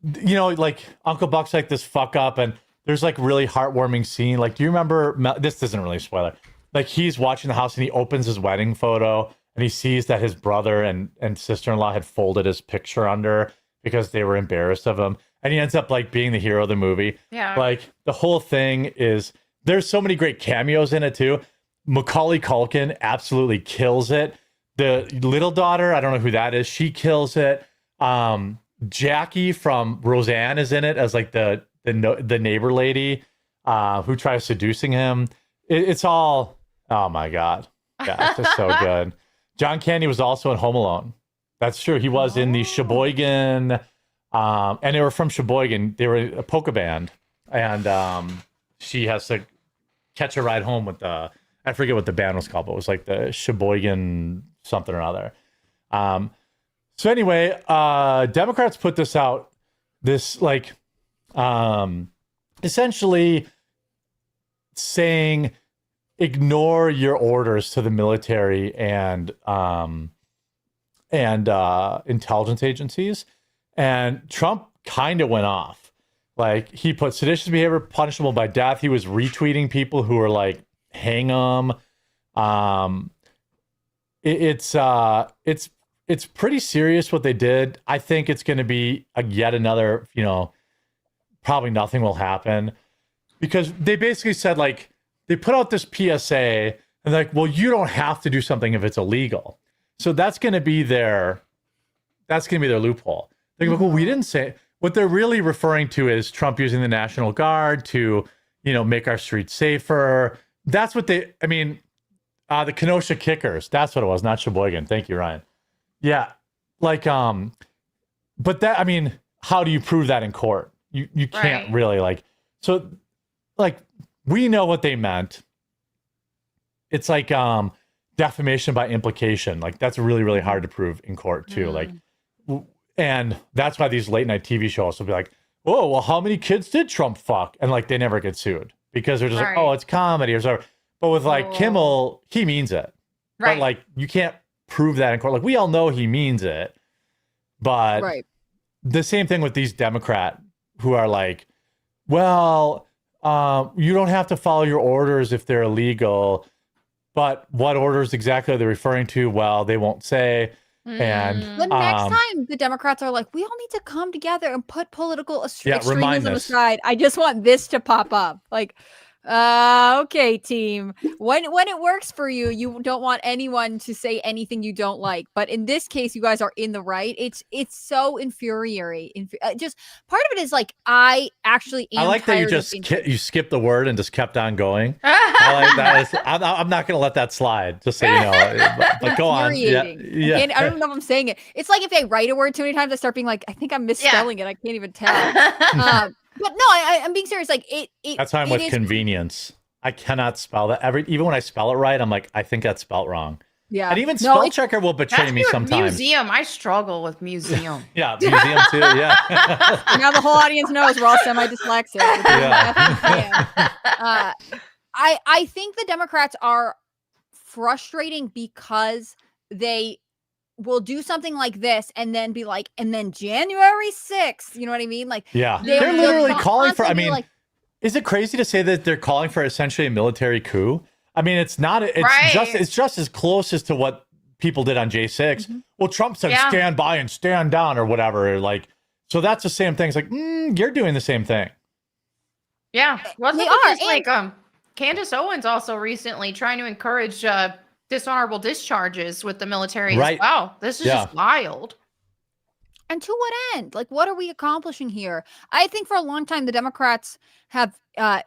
you know, like, Uncle Buck's like this fuck up, and there's like really heartwarming scene. Like, do you remember, this isn't really a spoiler, like, he's watching the house and he opens his wedding photo and he sees that his brother and sister-in-law had folded his picture under because they were embarrassed of him. And he ends up like being the hero of the movie. Yeah. Like, the whole thing is, there's so many great cameos in it too. Macaulay Culkin absolutely kills it. The little daughter, I don't know who that is, she kills it. Jackie from Roseanne is in it as like the neighbor lady who tries seducing him. It's all, oh my God. Yeah, it's just so good. John Candy was also in Home Alone. That's true. He was in the Sheboygan, and they were from Sheboygan. They were a polka band, and she has to catch a ride home with I forget what the band was called, but it was like the Sheboygan something or other. So anyway, Democrats put this out, this like, essentially saying, ignore your orders to the military and intelligence agencies. And Trump kind of went off. Like, he put seditious behavior punishable by death. He was retweeting people who were like, hang them. It's pretty serious what they did. I think it's going to be yet another, you know, probably nothing will happen, because they basically said, like, they put out this PSA and like, well, you don't have to do something if it's illegal. So that's going to be their loophole. They're like, well, we didn't say. What they're really referring to is Trump using the National Guard to, you know, make our streets safer. That's what the Kenosha Kickers. That's what it was, not Sheboygan. Thank you, Ryan. Yeah. Like, but that, I mean, how do you prove that in court? You can't really, like, so, like, we know what they meant. It's like defamation by implication. Like, that's really, really hard to prove in court too. Like, and that's why these late night TV shows will be like, oh, well, how many kids did Trump fuck? And like, they never get sued because they're just like, oh, it's comedy or something. But with like Kimmel, he means it. Right. But like, you can't prove that in court. Like, we all know he means it. But the same thing with these Democrat who are like, well, you don't have to follow your orders if they're illegal. But what orders exactly are they referring to? Well, they won't say. And the next time the Democrats are like, we all need to come together and put political extremism aside. I just want this to pop up. Like, okay, team. When it works for you, you don't want anyone to say anything you don't like. But in this case, you guys are in the right. It's so infuriating. Just part of it is like, I actually am. I like that you just you skipped the word and just kept on going. I like that. I'm not going to let that slide. Just so you know. But go on. Yeah. And I don't know if I'm saying it. It's like if I write a word too many times, I start being like, I think I'm misspelling it. I can't even tell. But no, I'm being serious. Like it that's why I'm with convenience. I cannot spell that. Even when I spell it right, I'm like, I think that's spelled wrong. Yeah. And even spell checker will betray me sometimes. Museum. I struggle with museum. Yeah, museum too. Yeah. Now the whole audience knows we're all semi-dyslexic. Yeah. I think the Democrats are frustrating because they will do something like this and then be like, and then January 6th, you know what I mean? Like, yeah, they're literally calling for, I mean, like, is it crazy to say that they're calling for essentially a military coup? I mean, it's not, it's just as close as to what people did on J6. Well, Trump said, stand by and stand down or whatever. Like, so that's the same thing. It's like, you're doing the same thing. Yeah. Well, they are. Like, Candace Owens also recently trying to encourage dishonorable discharges with the military as well. This is just wild. And to what end? Like, what are we accomplishing here? I think for a long time, the Democrats have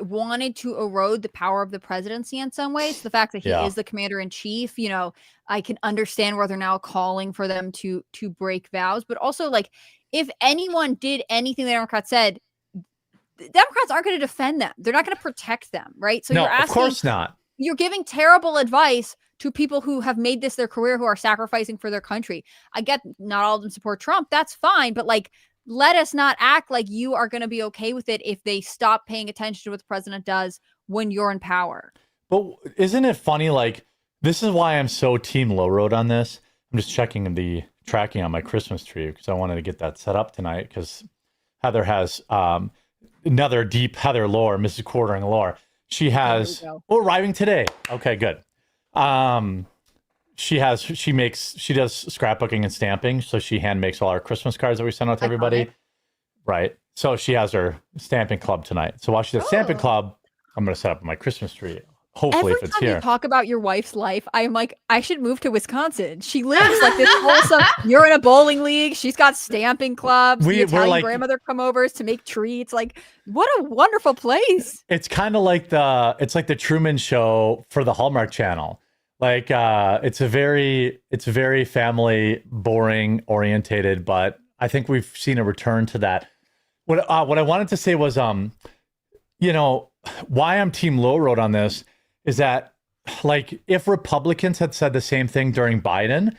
wanted to erode the power of the presidency in some ways. The fact that he is the commander in chief, you know, I can understand where they're now calling for them to break vows. But also, like, if anyone did anything the Democrats said, the Democrats aren't going to defend them. They're not going to protect them, right? So no, you're asking, of course not. You're giving terrible advice to people who have made this their career, who are sacrificing for their country. I get not all of them support Trump. That's fine. But like, let us not act like you are going to be okay with it if they stop paying attention to what the president does when you're in power. But isn't it funny? Like, this is why I'm so team low road on this. I'm just checking the tracking on my Christmas tree because I wanted to get that set up tonight because Heather has another deep Heather lore, Mrs. Quartering lore. She has arriving today. Okay, good. She does scrapbooking and stamping, so she hand makes all our Christmas cards that we send out to everybody. Right. So she has her stamping club tonight. So while she's at stamping club, I'm going to set up my Christmas tree. Hopefully, if it's here. Every time you talk about your wife's life, I'm like, I should move to Wisconsin. She lives like this wholesome. You're in a bowling league. She's got stamping clubs. The Italian grandmother come overs to make treats. Like, what a wonderful place. It's kind of like the Truman Show for the Hallmark Channel. Like, it's very family, boring orientated, but I think we've seen a return to that. What I wanted to say was, you know, why I'm team low road on this is that, like, if Republicans had said the same thing during Biden,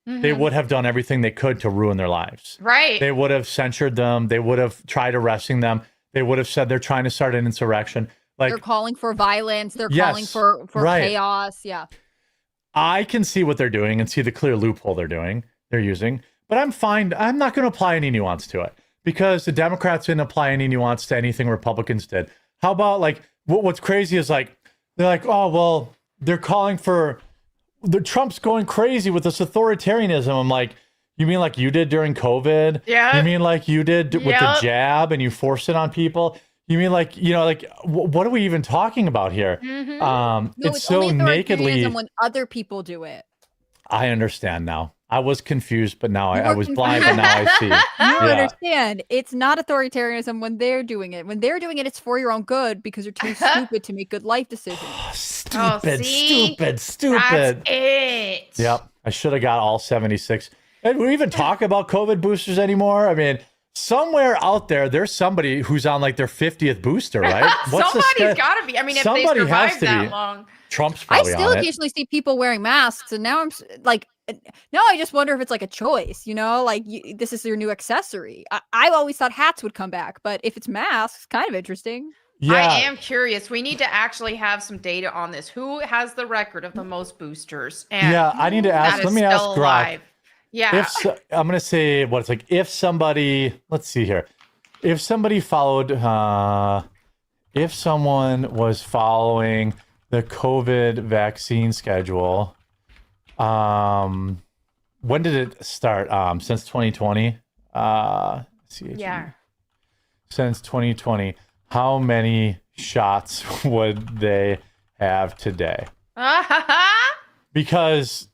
they would have done everything they could to ruin their lives. Right. They would have censured them. They would have tried arresting them. They would have said they're trying to start an insurrection. Like, they're calling for violence. They're calling for chaos. Yeah. I can see what they're doing and see the clear loophole they're using, but I'm fine. I'm not going to apply any nuance to it because the Democrats didn't apply any nuance to anything Republicans did. How about, like, what's crazy is, like, they're like, oh, well, they're calling for Trump's going crazy with this authoritarianism. I'm like, you mean like you did during COVID? Yeah. You mean like you did with the jab and you forced it on people? You mean like, you know, like, what are we even talking about here? No, it's so nakedly when other people do it. I understand now. I was confused, but now I was blind, but now I see. You understand. It's not authoritarianism when they're doing it. When they're doing it, it's for your own good because you're too stupid to make good life decisions. Stupid. That's it. Yep. I should have got all 76. And we even talk about COVID boosters anymore? I mean, somewhere out there's somebody who's on like their 50th booster, right? Somebody's got to be. I mean, if they survive that long. Trump's probably I still occasionally see people wearing masks, and now I'm like, now I just wonder if it's like a choice, you know, like this is your new accessory. I've always thought hats would come back, but if it's masks, kind of interesting. Yeah. I am curious. We need to actually have some data on this. Who has the record of the most boosters? And I need to ask. Let me ask Grok. Yeah. I'm going to say what it's like. If somebody, let's see here. If somebody followed, if someone was following the COVID vaccine schedule, when did it start? Since 2020? Since 2020. How many shots would they have today? Because,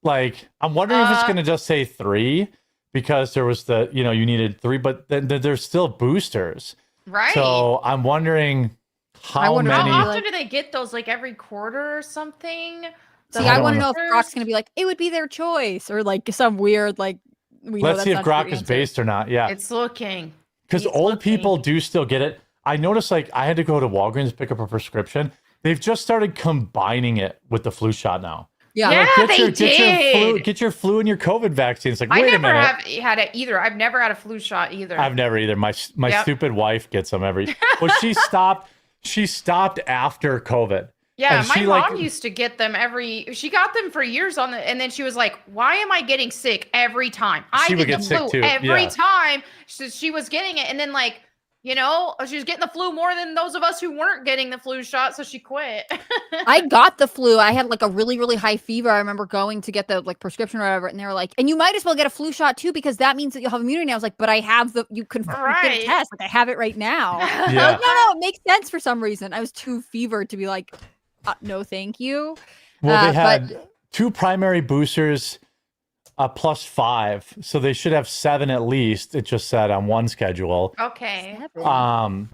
like, I'm wondering if it's going to just say 3 because there was you needed 3, but then there's still boosters. Right. So I'm wondering how many. How often do they get those? Like every quarter or something? See, I want to know if Grok's going to be like, it would be their choice, or like some weird, like, let's see if Grok is based or not. Yeah. It's looking. Because old people do still get it. I noticed, like, I had to go to Walgreens to pick up a prescription. They've just started combining it with the flu shot now. Yeah, Yeah, they did. Get your flu and your COVID vaccine. It's like, I wait a never minute. have had it either. I've never had a flu shot either. I've never either. My stupid wife gets them every. Well, she stopped after COVID. Yeah, and my mom used to get them she got them for years and then she was like, why am I getting sick every time? I get the flu every time. So she was getting it. And then like, you know, she was getting the flu more than those of us who weren't getting the flu shot. So she quit. I got the flu. I had like a really, really high fever. I remember going to get the like prescription or whatever. And they were like, and you might as well get a flu shot too, because that means that you'll have immunity. I was like, but I have you can get a test. Like I have it right now. Yeah. Like, no, it makes sense for some reason. I was too fevered to be like, no, thank you. Well, they had 2 primary boosters, +5, so they should have 7 at least. It just said on one schedule. Okay. My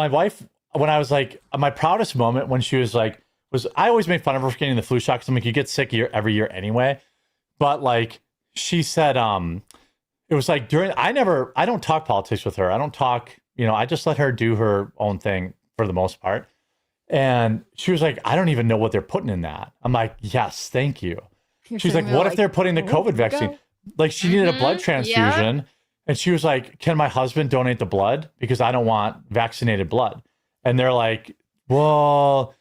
wife, when I was like, my proudest moment when she was like, I always make fun of her for getting the flu shot because I'm like, you get sick every year anyway. But like she said, it was like I don't talk politics with her. I don't talk, I just let her do her own thing for the most part. And she was like, I don't even know what they're putting in that. I'm like, yes, thank you. She's like, what if they're putting the COVID vaccine? Like she needed a blood transfusion. And she was like, can my husband donate the blood? Because I don't want vaccinated blood. And they're like, well,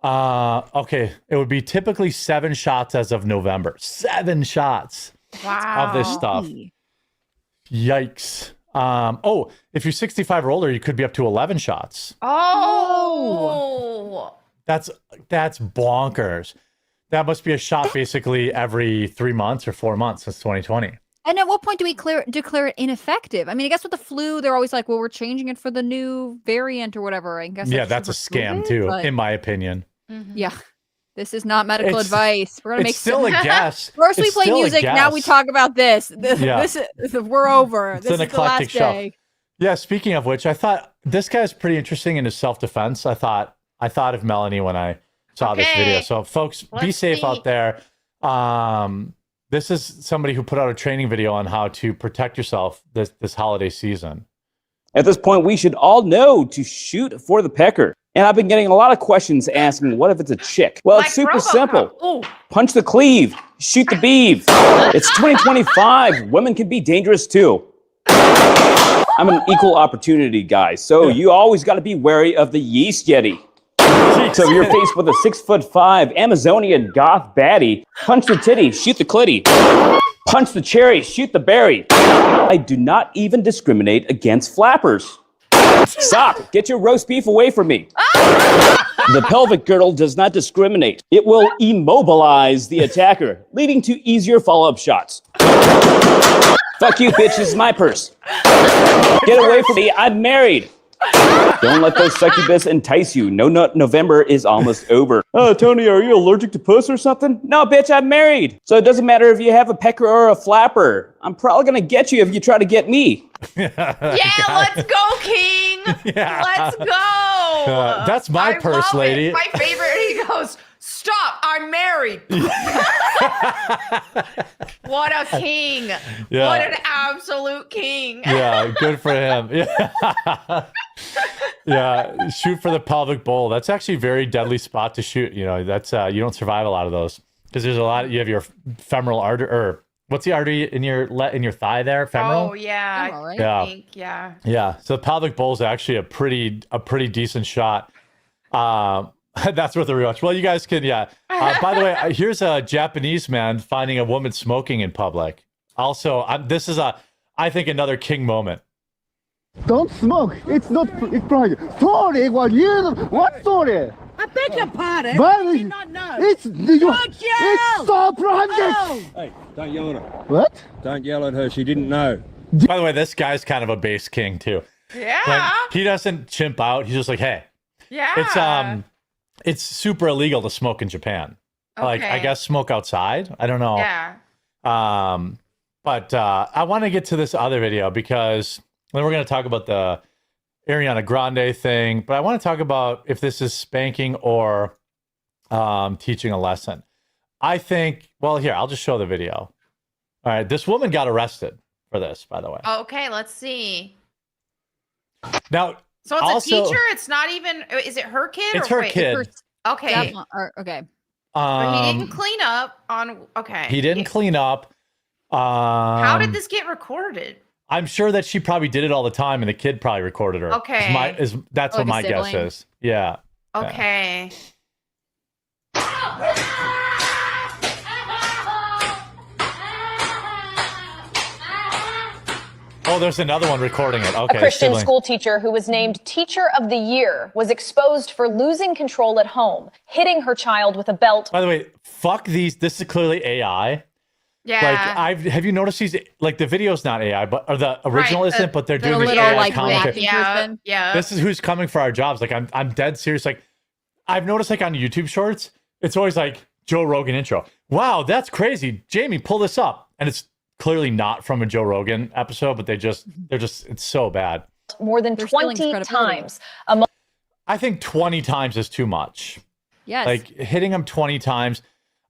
okay. It would be typically 7 shots as of November. 7 shots of this stuff. Yikes. If you're 65 or older, you could be up to 11 shots. Oh, that's bonkers. That must be a shot basically every 3 months or 4 months since 2020. And at what point do we declare it ineffective? I mean, I guess with the flu, they're always like, well, we're changing it for the new variant or whatever. I guess. Yeah, that's a scam too, in my opinion. Yeah. This is not medical advice. We're gonna make still a guess. First we play music, now we talk about this. We're over. It's an eclectic show. Yeah. Speaking of which, I thought this guy's pretty interesting in his self-defense. I thought of Melanie when I saw this video. So folks, be safe out there. This is somebody who put out a training video on how to protect yourself this holiday season. At this point, we should all know to shoot for the pecker. And I've been getting a lot of questions asking, what if it's a chick? Well, it's super simple. Ooh. Punch the cleave, shoot the beeve. It's 2025. Women can be dangerous too. I'm an equal opportunity guy, so you always got to be wary of the yeast yeti. So if you're faced with a 6'5" Amazonian goth baddie, punch the titty, shoot the clitty. Punch the cherry, shoot the berry. I do not even discriminate against flappers. Stop! Get your roast beef away from me. The pelvic girdle does not discriminate. It will immobilize the attacker, leading to easier follow-up shots. Fuck you, bitch, this is my purse. Get away from me, I'm married. Don't let those succubus entice you. No Nut November is almost over. Oh, Tony, are you allergic to puss or something? No, bitch, I'm married. So it doesn't matter if you have a pecker or a flapper. I'm probably going to get you if you try to get me. Let's go, King. Let's go. That's my purse, lady. My favorite, he goes, stop, I'm married. What a king. Yeah. What an absolute king. Yeah, good for him. Yeah, shoot for the pelvic bowl. That's actually a very deadly spot to shoot. That's you don't survive a lot of those because there's a lot. You have your femoral artery, or what's the artery in your thigh there? Femoral. Oh yeah, femoral, right? I think, yeah. Yeah. So the pelvic bowl is actually a pretty decent shot. That's worth a rewatch. Well, you guys can, by the way, here's a Japanese man finding a woman smoking in public. Also, this is I think another king moment. Don't smoke. It's not. It's private. Sorry, what sorry? I beg your pardon. But I did not know. It's It's so private. Oh. Hey, don't yell at her. What? Don't yell at her. She didn't know. By the way, this guy's kind of a base king too. Yeah. Like, he doesn't chimp out. He's just like, hey. Yeah. It's super illegal to smoke in Japan. Okay. Like, I guess smoke outside. I don't know. Yeah. But I want to get to this other video because then we're going to talk about the Ariana Grande thing. But I want to talk about if this is spanking or teaching a lesson. I think, well, here, I'll just show the video. All right. This woman got arrested for this, by the way. Okay, let's see. Now, so it's also a teacher? It's not even, is it her kid? It's her kid. Okay. Okay. But he didn't clean up on. Okay. He didn't clean up. How did this get recorded? I'm sure that she probably did it all the time, and the kid probably recorded her. Okay. That's what my guess is. Yeah. Okay. Oh, there's another one recording it. Okay. A Christian school teacher who was named Teacher of the Year was exposed for losing control at home, hitting her child with a belt. By the way, fuck these. This is clearly AI. Yeah. Like have you noticed these? Like the video's not AI, or the original isn't, but they're doing the AI commentary. Yeah. This is who's coming for our jobs. Like I'm dead serious. Like I've noticed, like on YouTube Shorts, it's always like Joe Rogan intro. Wow, that's crazy. Jamie, pull this up, and it's clearly not from a Joe Rogan episode, but they're just it's so bad. More than 20 times. I think 20 times is too much. Yes. Like hitting him 20 times.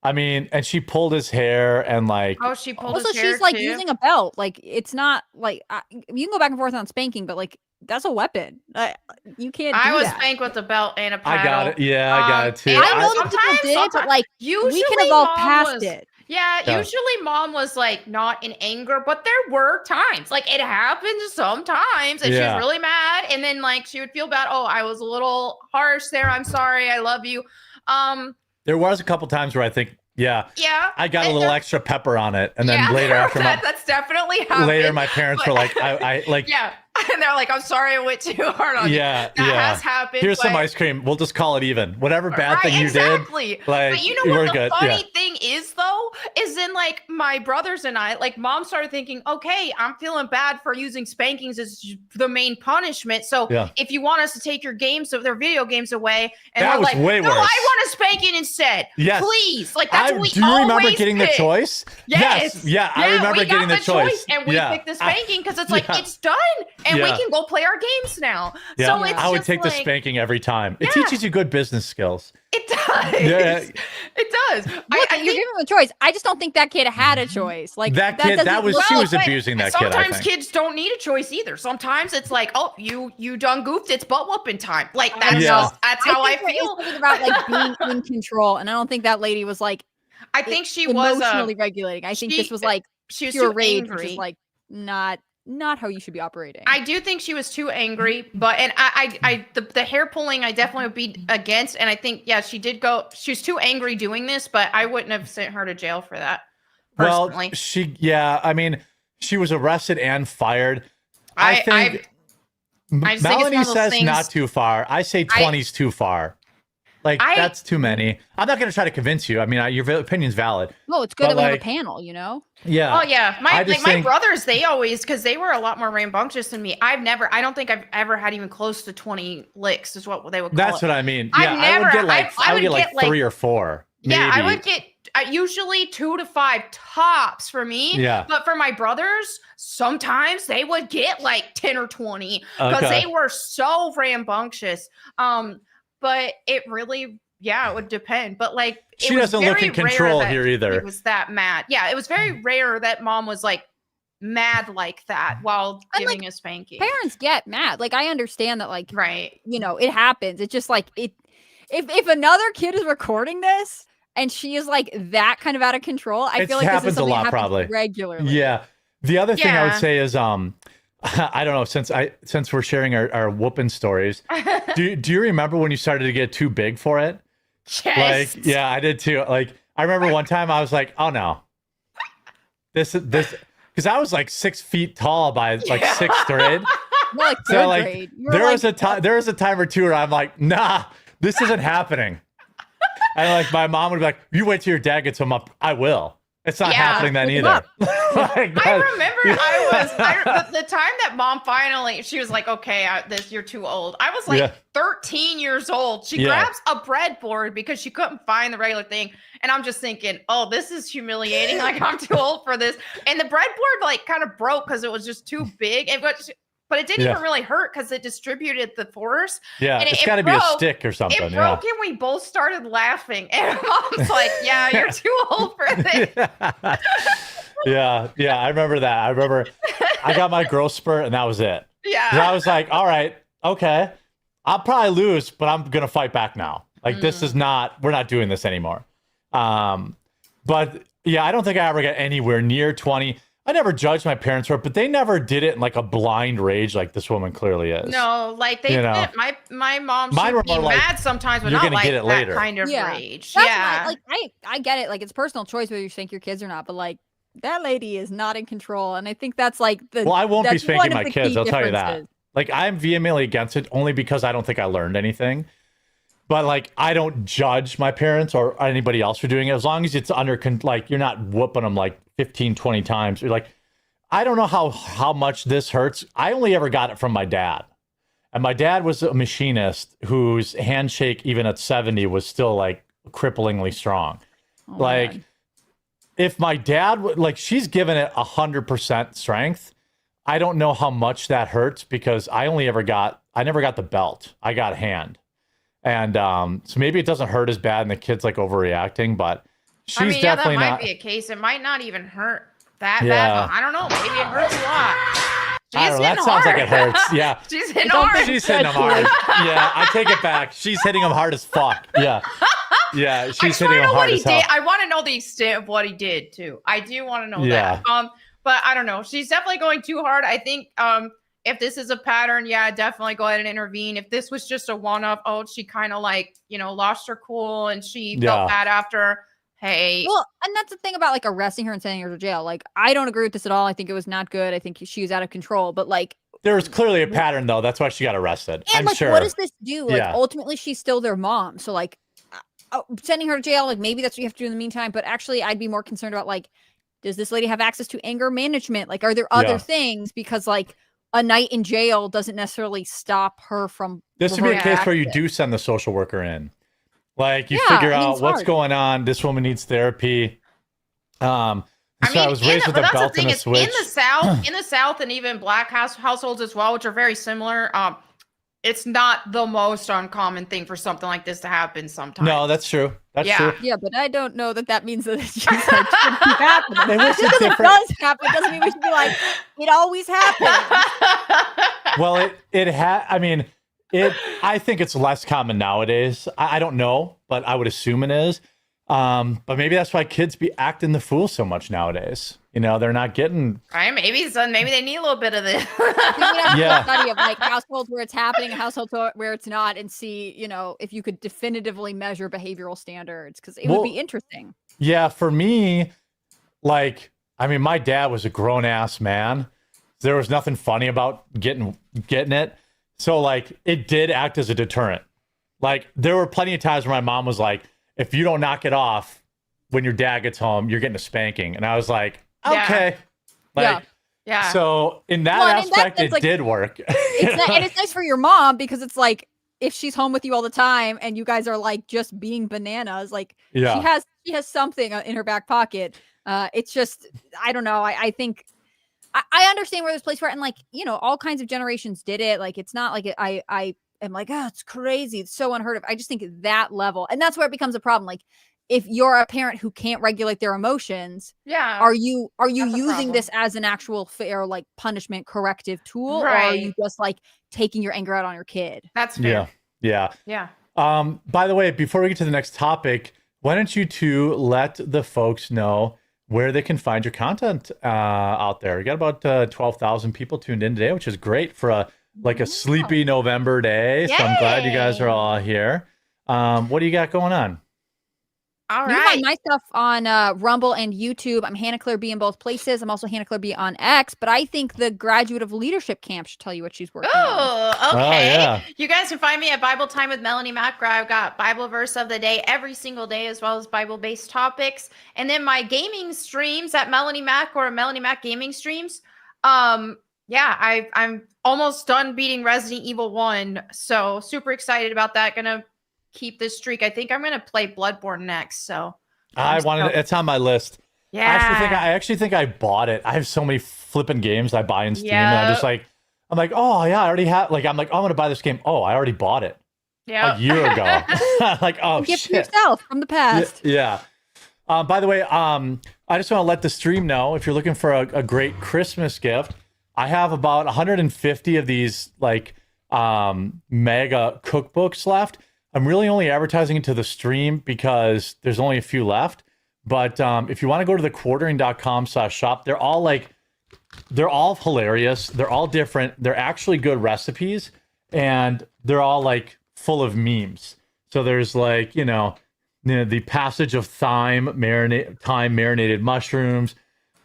I mean, and she pulled his hair and like. Oh, she pulled his also, hair she's like too? using a belt. Like it's not like you can go back and forth on spanking, but like that's a weapon. You can't. I was that. spanked with a belt and a paddle. I got it. Yeah, I got it too. I know that people did, but like usually we can evolve past it. Yeah, usually mom was like not in anger, but there were times like it happened sometimes and she was really mad, and then like she would feel bad. Oh, I was a little harsh there. I'm sorry. I love you. There was a couple times where I think, I got a little extra pepper on it, and then later after that's definitely happened. Later, my parents were like, I like. And they're like, I'm sorry I went too hard on you. That has happened. Here's some ice cream. We'll just call it even. Whatever bad thing you did. Like, but you know what the good. funny thing is, though, is then like my brothers and I, like mom started thinking, okay, I'm feeling bad for using spankings as the main punishment. So if you want us to take your games, their video games away, and that we're was like, way no, worse. I want a spanking instead. Yes. Please. Like that's what we do you always remember getting pick. the choice? Yes. Yeah, I remember getting the choice. And we picked the spanking because it's like, it's done. And we can go play our games now. Yeah. So it's I would just take like, the spanking every time. It teaches you good business skills. It does. Yeah. It does. Look, you're giving them a choice. I just don't think that kid had a choice. Like that kid, she was abusing that kid. Sometimes kids don't need a choice either. Sometimes it's like, oh, you done goofed. It's butt whooping time. Like that's how I feel. Something about like being in control, and I don't think that lady was like. I think she was emotionally regulating. I think this was like she was pure too rage, angry. which is like not how you should be operating. I do think she was too angry, but the hair pulling I definitely would be against, and I think she did go. She was too angry doing this, but I wouldn't have sent her to jail for that. Personally. Well, I mean, she was arrested and fired. I think Melanie says not too far. I say 20's too far. Like that's too many. I'm not going to try to convince you. I mean, your opinion's valid. No, it's good that we have a panel, you know? Yeah. Oh yeah. My brothers, they always, because they were a lot more rambunctious than me. I don't think I've ever had even close to 20 licks is what they would call That's it. what I mean. Yeah, I would get like 3 or 4. Maybe. Yeah, I would get usually 2 to 5 tops for me. Yeah. But for my brothers, sometimes they would get like 10 or 20 because they were so rambunctious. But it really, it would depend. But like, she doesn't look in control here either. It was that mad. Yeah, it was very rare that mom was like mad like that while giving a spanking. Parents get mad. Like I understand that. Like, right? You know, it happens. It's just like it. If another kid is recording this and she is like that kind of out of control, I feel like this is something that happens regularly. Yeah. The other thing I would say is I don't know, since we're sharing our whooping stories, do you remember when you started to get too big for it? Yes. Like, I did too. Like, I remember one time I was like, oh no, this, because I was like 6 feet tall by like 6th grade. More like third grade. There was a time or two where I'm like, nah, this isn't happening. And like my mom would be like, you wait till your dad gets home up. I will. It's not happening then either. I remember the time that mom finally, she was like, okay, you're too old. I was like 13 years old. She grabs a breadboard because she couldn't find the regular thing. And I'm just thinking, oh, this is humiliating. Like I'm too old for this. And the breadboard like kind of broke because it was just too big. But it didn't even really hurt because it distributed the force. Yeah, and it's got to be a stick or something. It broke and we both started laughing. And mom's like, yeah, you're too old for this. Yeah, I remember that. I remember I got my growth spurt and that was it. Yeah. I was like, all right, okay. I'll probably lose, but I'm going to fight back now. Like this is we're not doing this anymore. But yeah, I don't think I ever got anywhere near 20. I never judged my parents for it, but they never did it in like a blind rage like this woman clearly is. No, like they didn't. My mom should be mad sometimes, but you're not gonna like get it that later. kind of rage. That's Yeah, like I get it. Like it's personal choice whether you spank your kids or not, but like that lady is not in control, and I think that's like the. Well, I won't be spanking my kids. I'll tell you that. differences. Like I'm vehemently against it only because I don't think I learned anything. But like I don't judge my parents or anybody else for doing it as long as it's under like you're not whooping them like 15, 20 times. You're like, I don't know how much this hurts. I only ever got it from my dad. And my dad was a machinist whose handshake, even at 70, was still like cripplingly strong. Oh, like, man. if my dad, like, she's given it 100% strength. I don't know how much that hurts because I never got the belt. I got hand. And so maybe it doesn't hurt as bad and the kid's like overreacting, but she's definitely that might not. be a case. It might not even hurt that bad. I don't know. Maybe it hurts a lot. I don't know. That sounds like it hurts. Yeah. She's hitting hard. She's hitting him hard. Yeah, I take it back. She's hitting him hard as fuck. Yeah. Yeah, she's hitting him hard as hell. I want to know the extent of what he did too. I do want to know Yeah. that. But I don't know. She's definitely going too hard. I think if this is a pattern, yeah, definitely go ahead and intervene. If this was just a one-off, she kind of like, lost her cool and she felt bad after. Hey. Well, and that's the thing about like arresting her and sending her to jail. Like, I don't agree with this at all. I think it was not good. I think she was out of control. But like, there was clearly a pattern though. That's why she got arrested. And I'm like, sure. what does this do? Like, ultimately, she's still their mom. So like, sending her to jail, like maybe that's what you have to do in the meantime. But actually, I'd be more concerned about like, does this lady have access to anger management? Like, are there other things? Because like a night in jail doesn't necessarily stop her from. This would be a case where you do send the social worker in. Like you figure out what's going on. This woman needs therapy. I was raised with a belt and a switch. In the South, and even black households as well, which are very similar. It's not the most uncommon thing for something like this to happen sometimes. No, that's true. That's true. Yeah, but I don't know that means that it's just like shouldn't keep happening. Just because it does happen doesn't mean we should be like, it always happens. Well, I think it's less common nowadays. I don't know, but I would assume it is. But maybe that's why kids be acting the fool so much nowadays. They're not getting. Right? Maybe they need a little bit of this. Yeah. Study of like households where it's happening, households where it's not, and see, if you could definitively measure behavioral standards, because it would be interesting. Yeah, for me, my dad was a grown ass man. There was nothing funny about getting it. So it did act as a deterrent. Like there were plenty of times where my mom was like, if you don't knock it off when your dad gets home, you're getting a spanking. And I was like, okay. Yeah. So in that aspect, it did work. And it's nice for your mom because it's like, if she's home with you all the time and you guys are like just being bananas, like she has something in her back pocket. It's just, I don't know. I think I understand where this place for it. And all kinds of generations did it. Like, it's not like I am like, oh, it's crazy. It's so unheard of. I just think that level, and that's where it becomes a problem. Like, if you're a parent who can't regulate their emotions, are you using this as an actual fair punishment corrective tool, or are you just taking your anger out on your kid? That's fair. Yeah. By the way, before we get to the next topic, why don't you two let the folks know where they can find your content out there? We got about 12,000 people tuned in today, which is great for a sleepy November day. Yay! So I'm glad you guys are all here. What do you got going on? All You right. can find my stuff on Rumble and YouTube. I'm Hannah Claire B in both places. I'm also Hannah Claire B on X, but I think the Graduate of Leadership Camp should tell you what she's working on. Oh, okay. Oh, yeah. You guys can find me at Bible Time with Melanie Mack, where I've got Bible verse of the day every single day, as well as Bible-based topics. And then my gaming streams at Melanie Mack or Melanie Mack Gaming Streams. I'm almost done beating Resident Evil 1, so super excited about that. Gonna keep this streak. I think I'm gonna play Bloodborne next. So it's on my list. Yeah. I actually think I bought it. I have so many flipping games I buy in Steam, and I'm like, oh yeah, I already have. I'm gonna buy this game. Oh, I already bought it a year ago. Gift to yourself from the past. Yeah. By the way, I just want to let the stream know, if you're looking for a great Christmas gift, I have about 150 of these MAGA cookbooks left. I'm really only advertising it to the stream because there's only a few left. But if you want to go to the quartering.com/shop, they're all hilarious. They're all different. They're actually good recipes, and they're all like full of memes. So there's like, the passage of thyme marinated mushrooms,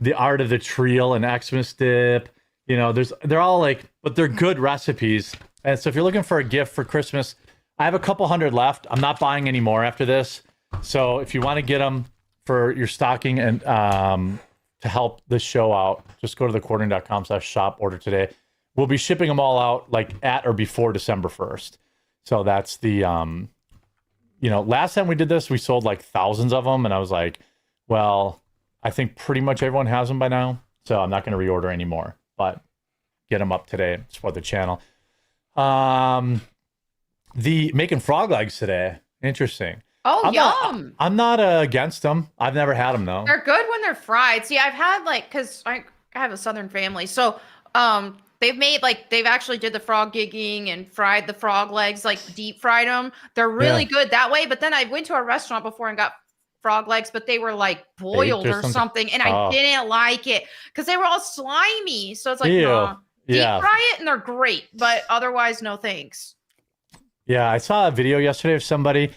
the art of the Trial and Xmas dip. They're all like, but they're good recipes. And so if you're looking for a gift for Christmas, I have a couple hundred left. I'm not buying any more after this. So if you want to get them for your stocking and to help the show out, just go to thequartering.com/shop, order today. We'll be shipping them all out like at or before December 1st. So that's the, last time we did this, we sold like thousands of them. And I was like, well, I think pretty much everyone has them by now. So I'm not going to reorder anymore, but get them up today. Support the channel. The making frog legs today. Interesting. Oh, yum. I'm not against them. I've never had them though. They're good when they're fried. See, I've had because I have a Southern family. So they've actually did the frog gigging and fried the frog legs, like deep fried them. They're really good that way. But then I went to a restaurant before and got frog legs, but they were like boiled or something. And I didn't like it because they were all slimy. So it's like, nah. Deep fry it and they're great. But otherwise, no thanks. Yeah, I saw a video yesterday of somebody.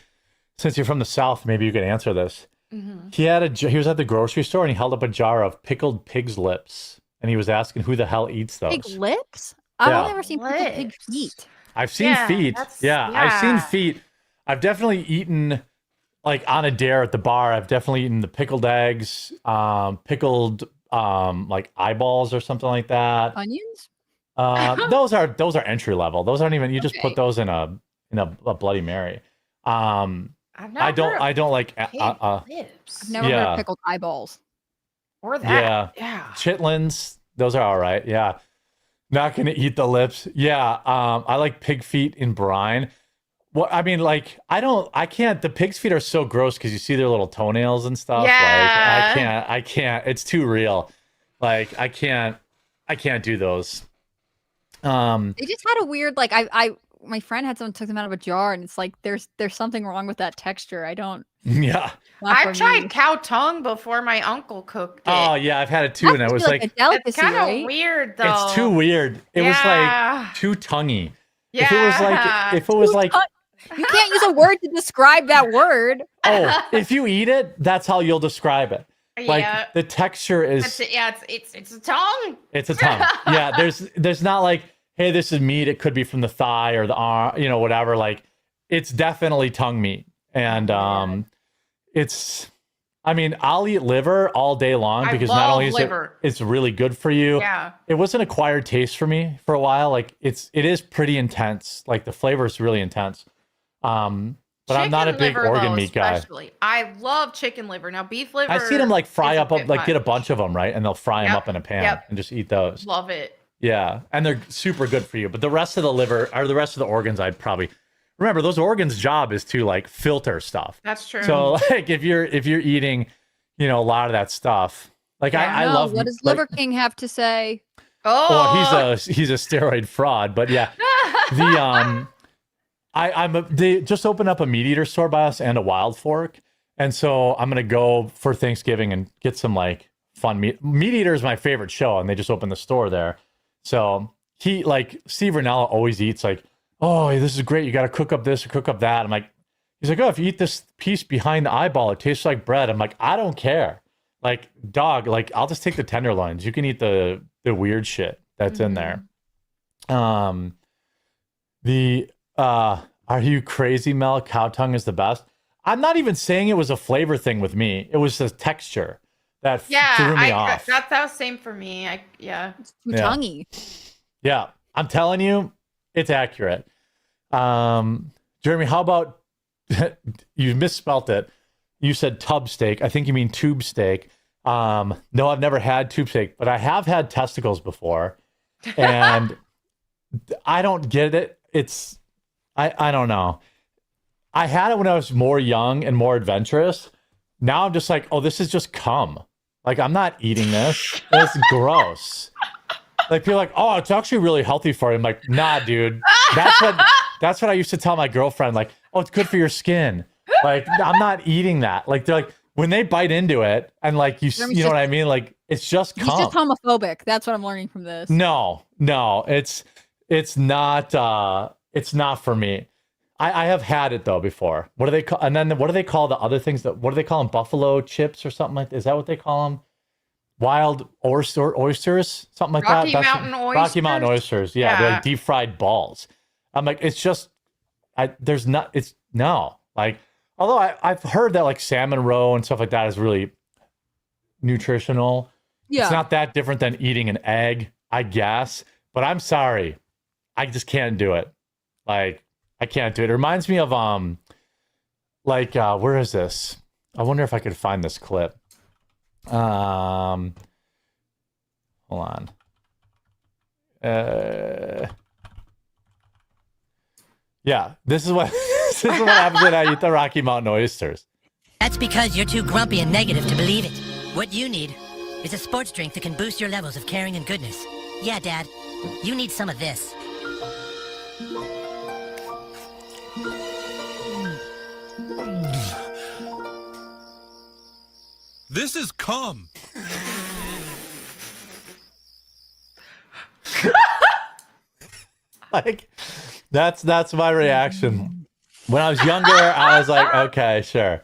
Since you're from the South, maybe you could answer this. Mm-hmm. He was at the grocery store and he held up a jar of pickled pig's lips, and he was asking who the hell eats those. Pig lips? I've never seen pickled pig feet. I've seen feet. I've seen feet. I've definitely eaten, like on a dare at the bar. I've definitely eaten the pickled eggs, pickled like eyeballs or something like that. Onions? Those are entry level. Those aren't even. You just put those in a Bloody Mary. I don't like lips. I've never heard of pickled eyeballs. Or that. Yeah. Chitlins, those are all right. Yeah. Not gonna eat the lips. Yeah. I like pig feet in brine. Well, I mean, like, I can't. The pig's feet are so gross because you see their little toenails and stuff. Yeah. Like, I can't. It's too real. Like, I can't do those. They just had a weird, like, my friend had someone took them out of a jar, and it's like there's something wrong with that texture. I don't. Yeah. I've tried cow tongue before. My uncle cooked it. Oh yeah, I've had it too, and I was like, a delicacy, it's kind of weird though. It's too weird. It was like too tonguey. Yeah. If it was like, you can't use a word to describe that word. Oh, if you eat it, that's how you'll describe it. Like the texture is. It's a tongue. It's a tongue. Yeah. There's not like, hey, this is meat. It could be from the thigh or the arm, whatever. Like, it's definitely tongue meat. And I'll eat liver all day long because not only is it's really good for you. Yeah. It was an acquired taste for me for a while. Like, it is pretty intense. Like, the flavor is really intense. But I'm not a big organ meat guy. I love chicken liver. Now, beef liver. I see them like fry up, like get a bunch of them, right? And they'll fry them up in a pan and just eat those. Love it. Yeah, and they're super good for you. But the rest of the liver or the rest of the organs, I'd probably remember those organs' job is to like filter stuff. That's true. So like if you're eating, a lot of that stuff, like I love. What does Liver King have to say? Oh, he's a steroid fraud. But yeah, they just opened up a meat eater store by us and a Wild Fork, and so I'm gonna go for Thanksgiving and get some like fun meat. Meat Eater is my favorite show, and they just opened the store there. So Steve Ranella always eats like, oh, this is great. You got to cook up this or cook up that. I'm like, he's like, oh, if you eat this piece behind the eyeball, it tastes like bread. I'm like, I don't care. Like, dog, like, I'll just take the tenderloins. You can eat the weird shit that's in there. Are you crazy, Mel? Cow tongue is the best. I'm not even saying it was a flavor thing with me. It was the texture that threw me off. That was same for me. It's too tonguey. Yeah, I'm telling you, it's accurate. Jeremy, how about you misspelt it? You said tub steak. I think you mean tube steak. No, I've never had tube steak, but I have had testicles before, and I don't get it. I don't know. I had it when I was more young and more adventurous. Now I'm just like, oh, this is just cum. Like, I'm not eating this. It's gross. Like, people are like, oh, it's actually really healthy for you. I'm like, nah, dude. That's what I used to tell my girlfriend. Like, oh, it's good for your skin. Like, I'm not eating that. Like, they're like, when they bite into it and like, you know what I mean? Like, it's just cum. He's just homophobic. That's what I'm learning from this. No, it's not for me. I have had it though before. What do they call? And then what do they call the other things? What do they call them? Buffalo chips or something like that? Is that what they call them? Wild oysters, something like Rocky that. Mountain oysters. Rocky Mountain oysters. Yeah, they're like deep fried balls. I'm like, it's just, no. Like, although I've heard that like salmon roe and stuff like that is really nutritional. Yeah, it's not that different than eating an egg, I guess. But I'm sorry, I just can't do it. Like, I can't do it. It reminds me of where is this? I wonder if I could find this clip. Hold on. Yeah, this is what happens when I eat the Rocky Mountain oysters. That's because you're too grumpy and negative to believe it. What you need is a sports drink that can boost your levels of caring and goodness. Yeah, Dad, you need some of this. This is cum. Like, that's my reaction. When I was younger, I was like, okay, sure.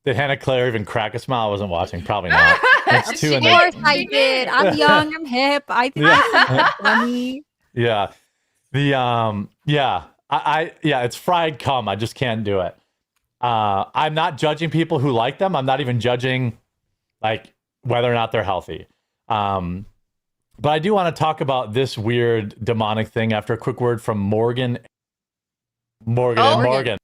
Did Hannah Claire even crack a smile? I wasn't watching. Probably not. That's two in there. Of course I did. I'm young. I'm hip. I think that's funny. Yeah. It's fried cum. I just can't do it. I'm not judging people who like them. I'm not even judging like whether or not they're healthy. But I do want to talk about this weird demonic thing after a quick word from Morgan. Morgan.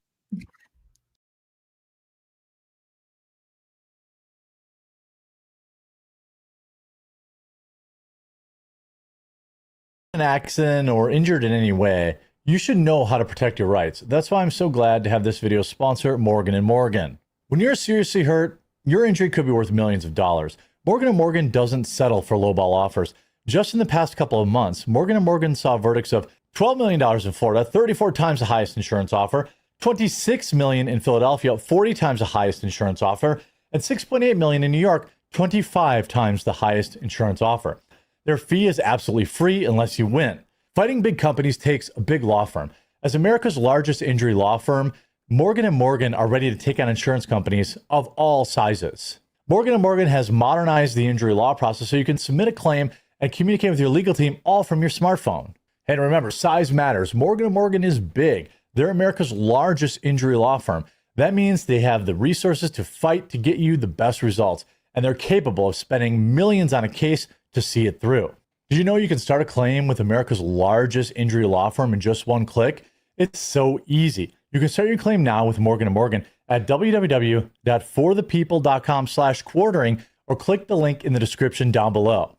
An accident or injured in any way, you should know how to protect your rights. That's why I'm so glad to have this video sponsor Morgan & Morgan. When you're seriously hurt, your injury could be worth millions of dollars. Morgan & Morgan doesn't settle for lowball offers. Just in the past couple of months, Morgan & Morgan saw verdicts of $12 million in Florida, 34 times the highest insurance offer, $26 million in Philadelphia, 40 times the highest insurance offer, and $6.8 million in New York, 25 times the highest insurance offer. Their fee is absolutely free unless you win. Fighting big companies takes a big law firm. As America's largest injury law firm, Morgan & Morgan are ready to take on insurance companies of all sizes. Morgan & Morgan has modernized the injury law process so you can submit a claim and communicate with your legal team all from your smartphone. And remember, size matters. Morgan & Morgan is big. They're America's largest injury law firm. That means they have the resources to fight to get you the best results, and they're capable of spending millions on a case to see it through. Did you know you can start a claim with America's largest injury law firm in just one click? It's so easy. You can start your claim now with Morgan & Morgan at www.forthepeople.com/quartering or click the link in the description down below.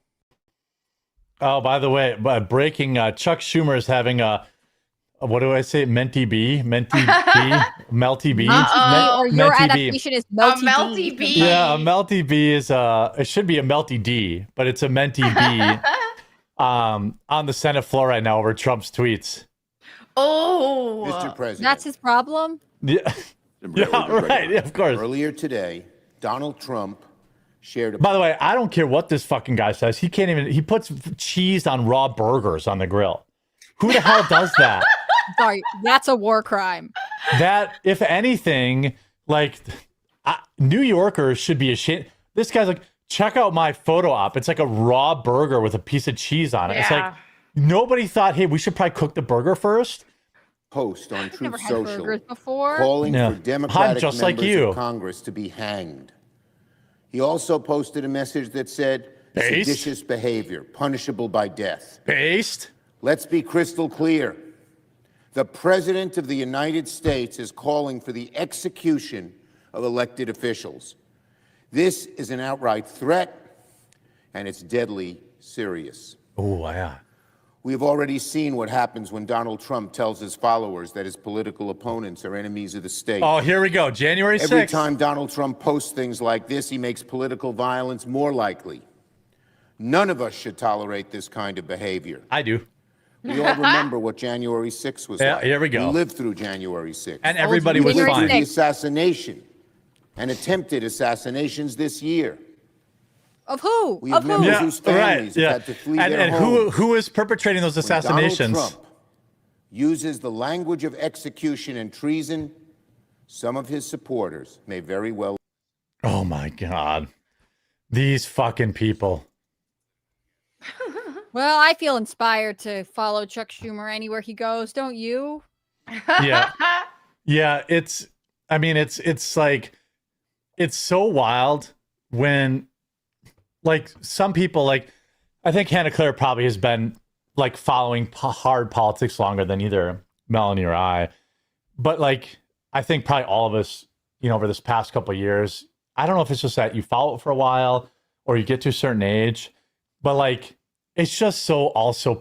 Oh, by the way, breaking, Chuck Schumer is having a, what do I say? Melty bee? Melty bee? Or your adaptation is melty bee. Yeah, a melty bee is, it should be a melty D, but it's a melty bee on the Senate floor right now over Trump's tweets. Oh, Mr. President. That's his problem? Yeah, right. Yeah, of course. Earlier today, Donald Trump shared. By the way, I don't care what this fucking guy says. He can't even. He puts cheese on raw burgers on the grill. Who the hell does that? Sorry, that's a war crime. That, if anything, like New Yorkers should be ashamed. This guy's like, check out my photo op. It's like a raw burger with a piece of cheese on it. Yeah. It's like nobody thought, hey, we should probably cook the burger first. Post on Truth never had Social burgers before. calling for Democratic just members like you. of Congress to be hanged. He also posted a message that said, seditious behavior, punishable by death. Based? Let's be crystal clear. The President of the United States is calling for the execution of elected officials. This is an outright threat, and it's deadly serious. Oh, yeah. We have already seen what happens when Donald Trump tells his followers that his political opponents are enemies of the state. Oh, here we go. January 6th. Every time Donald Trump posts things like this, he makes political violence more likely. None of us should tolerate this kind of behavior. I do. We all remember what January 6th was like. Here we go. We lived through January 6th. And everybody was Through fine. the assassination and attempted assassinations this year. Of who? We have members whose families have had to flee their homes. Who is perpetrating those assassinations? Donald Trump uses the language of execution and treason. Some of his supporters may very well. Oh my God. These fucking people. Well, I feel inspired to follow Chuck Schumer anywhere he goes. Don't you? Yeah. Yeah. It's like, it's so wild when, like, some people, like, I think Hannah Claire probably has been like following hard politics longer than either Melanie or I. But like, I think probably all of us, over this past couple of years, I don't know if it's just that you follow it for a while or you get to a certain age, but like, it's just so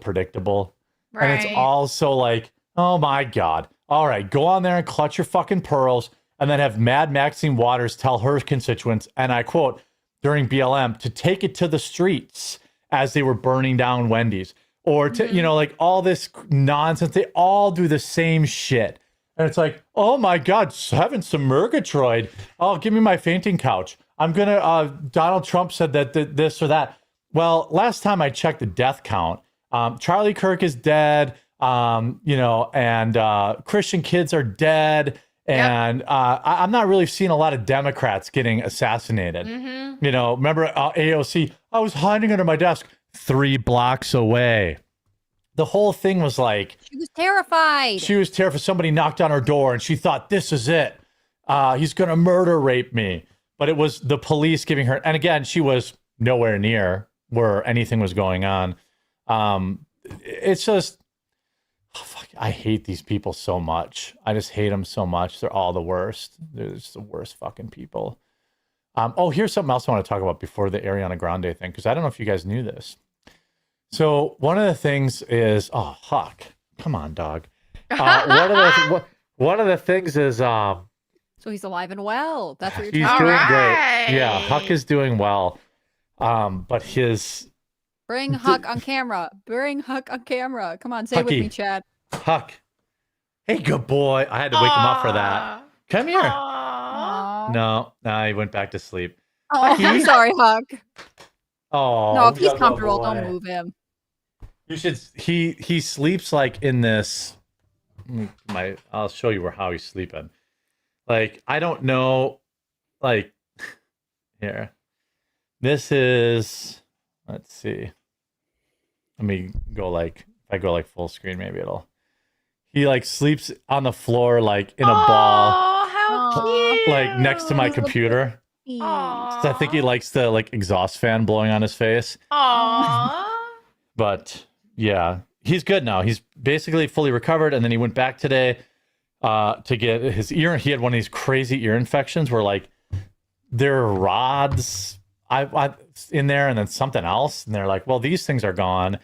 predictable. Right. And it's also like, oh my God. All right, go on there and clutch your fucking pearls and then have Mad Maxine Waters tell her constituents, and I quote, during BLM, to take it to the streets as they were burning down Wendy's. Or to, like all this nonsense. They all do the same shit. And it's like, oh my God, having some Murgatroyd. Oh, give me my fainting couch. I'm going to, Donald Trump said that this or that. Well, last time I checked the death count, Charlie Kirk is dead, and Christian kids are dead. And I'm not really seeing a lot of Democrats getting assassinated. Remember AOC? I was hiding under my desk 3 blocks away. The whole thing was like... She was terrified. She was terrified. Somebody knocked on her door and she thought, this is it. He's going to murder rape me. But it was the police giving her... And again, she was nowhere near where anything was going on. It's just... Oh, fuck, I hate these people so much. I just hate them so much. They're all the worst. They're just the worst fucking people. Here's something else I want to talk about before the Ariana Grande thing, because I don't know if you guys knew this. So one of the things is, Huck, come on, dog. One of the things is, so he's alive and well. That's what you're he's talking doing about. great. Yeah, Huck is doing well. But Bring Huck on camera. Bring Huck on camera. Come on, say it with me, Chad. Huck. Hey, good boy. I had to wake him up for that. Come here. No, he went back to sleep. Oh, I'm sorry, Huck. Oh, no, if he's comfortable, don't move him. You should. He sleeps like in this. I'll show you how he's sleeping. Like, I don't know. Like, here. This is. Let's see. Let me go like. If I go like full screen, maybe it'll. He like sleeps on the floor like in a ball. Oh, how cute! Like next to my computer. So I think he likes the like exhaust fan blowing on his face. Aww. But yeah, he's good now. He's basically fully recovered, and then he went back today to get his ear. He had one of these crazy ear infections where like there are rods I in there, and then something else, and they're like, well, these things are gone.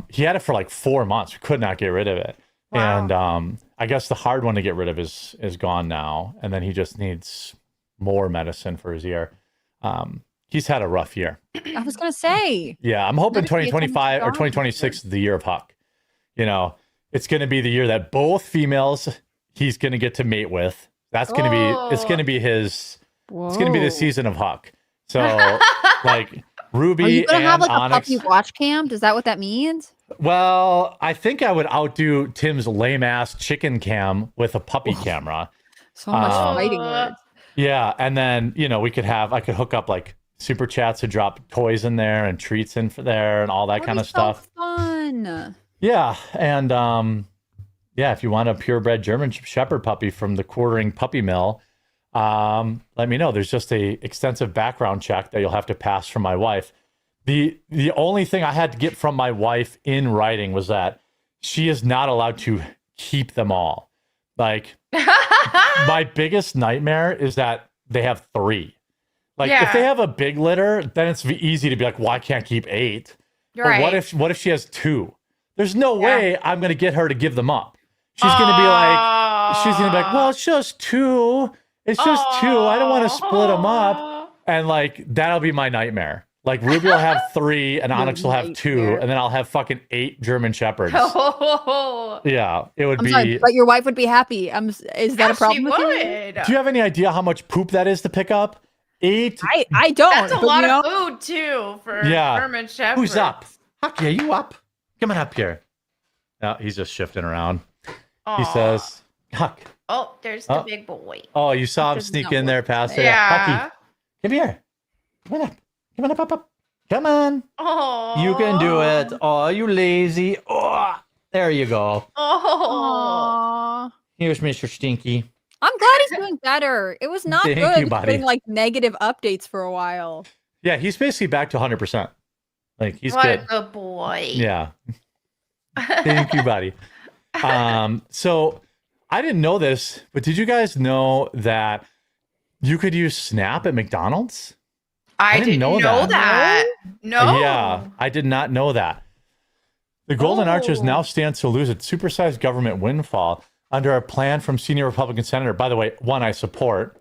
He had it for like 4 months. We could not get rid of it. Wow. And I guess the hard one to get rid of is gone now, and then he just needs more medicine for his ear. He's had a rough year. I was gonna say. Yeah, I'm hoping 2025 or 2026 is the year of Huck. It's going to be the year that both females he's going to get to mate with. That's going to be. It's going to be his. Whoa. It's going to be the season of Huck. So like Ruby. Are you gonna have like Onyx. a puppy watch cam? Does that what that means? Well, I think I would outdo Tim's lame ass chicken cam with a puppy camera. So much fighting words. Yeah, and then I could hook up like super chats to drop toys in there and treats in for there and all that kind of stuff. Fun. Yeah, and if you want a purebred German Shepherd puppy from the Quartering Puppy Mill, let me know. There's just a extensive background check that you'll have to pass from my wife. The only thing I had to get from my wife in writing was that she is not allowed to keep them all. Like, my biggest nightmare is that they have 3. Like, if they have a big litter, then it's easy to be like, well, I can't keep 8. But right. What if she has 2? There's no way I'm going to get her to give them up. She's going to be like, well, it's just 2. It's just 2. I don't want to split them up. And like, that'll be my nightmare. Like Ruby will have 3 and Onyx will have 2, and then I'll have fucking 8 German Shepherds. Yeah, it would be. Sorry, but your wife would be happy. Is that a problem with you? Do you have any idea how much poop that is to pick up? 8. I don't. That's a lot of food too for German Shepherds. Who's up? Huck, are you up? Come on up here. No, he's just shifting around. Aww. He says, Huck. Oh, there's the big boy. Oh, you saw him sneak in there past it. Yeah. Hucky, come here. Come on up. Come on up. Come on. Oh. You can do it. Oh, you lazy. Oh, there you go. Oh. Here's Mr. Stinky. I'm glad he's doing better. It was not Thank good you, buddy. getting like negative updates for a while. Yeah, he's basically back to 100%. Like he's what good. a good boy. Yeah. Thank you, buddy. So I didn't know this, but did you guys know that you could use Snap at McDonald's? I didn't know that. No. Yeah, I did not know that. The Golden Arches now stands to lose its supersized government windfall under a plan from senior Republican senator. By the way, one I support.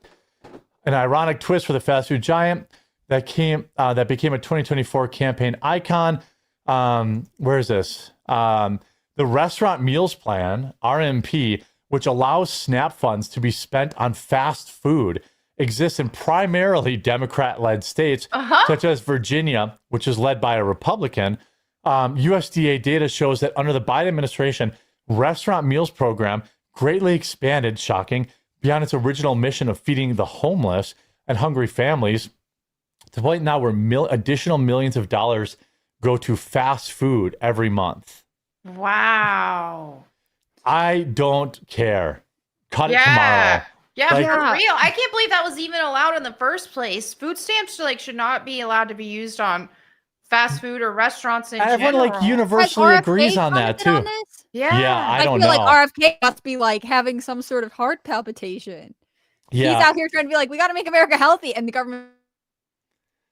An ironic twist for the fast food giant that became a 2024 campaign icon. Where is this? The Restaurant Meals Plan, RMP, which allows SNAP funds to be spent on fast food, exists in primarily Democrat-led states, such as Virginia, which is led by a Republican. USDA data shows that under the Biden administration, Restaurant Meals Program greatly expanded, shocking, beyond its original mission of feeding the homeless and hungry families, to the point now where additional millions of dollars go to fast food every month. Wow. I don't care. Cut it tomorrow. Yeah, for real. I can't believe that was even allowed in the first place. Food stamps should not be allowed to be used on fast food or restaurants in Everyone general. universally agrees on that too. On this? Yeah, I don't feel know. like RFK must be having some sort of heart palpitation. Yeah. He's out here trying to be like, we got to make America healthy, and the government.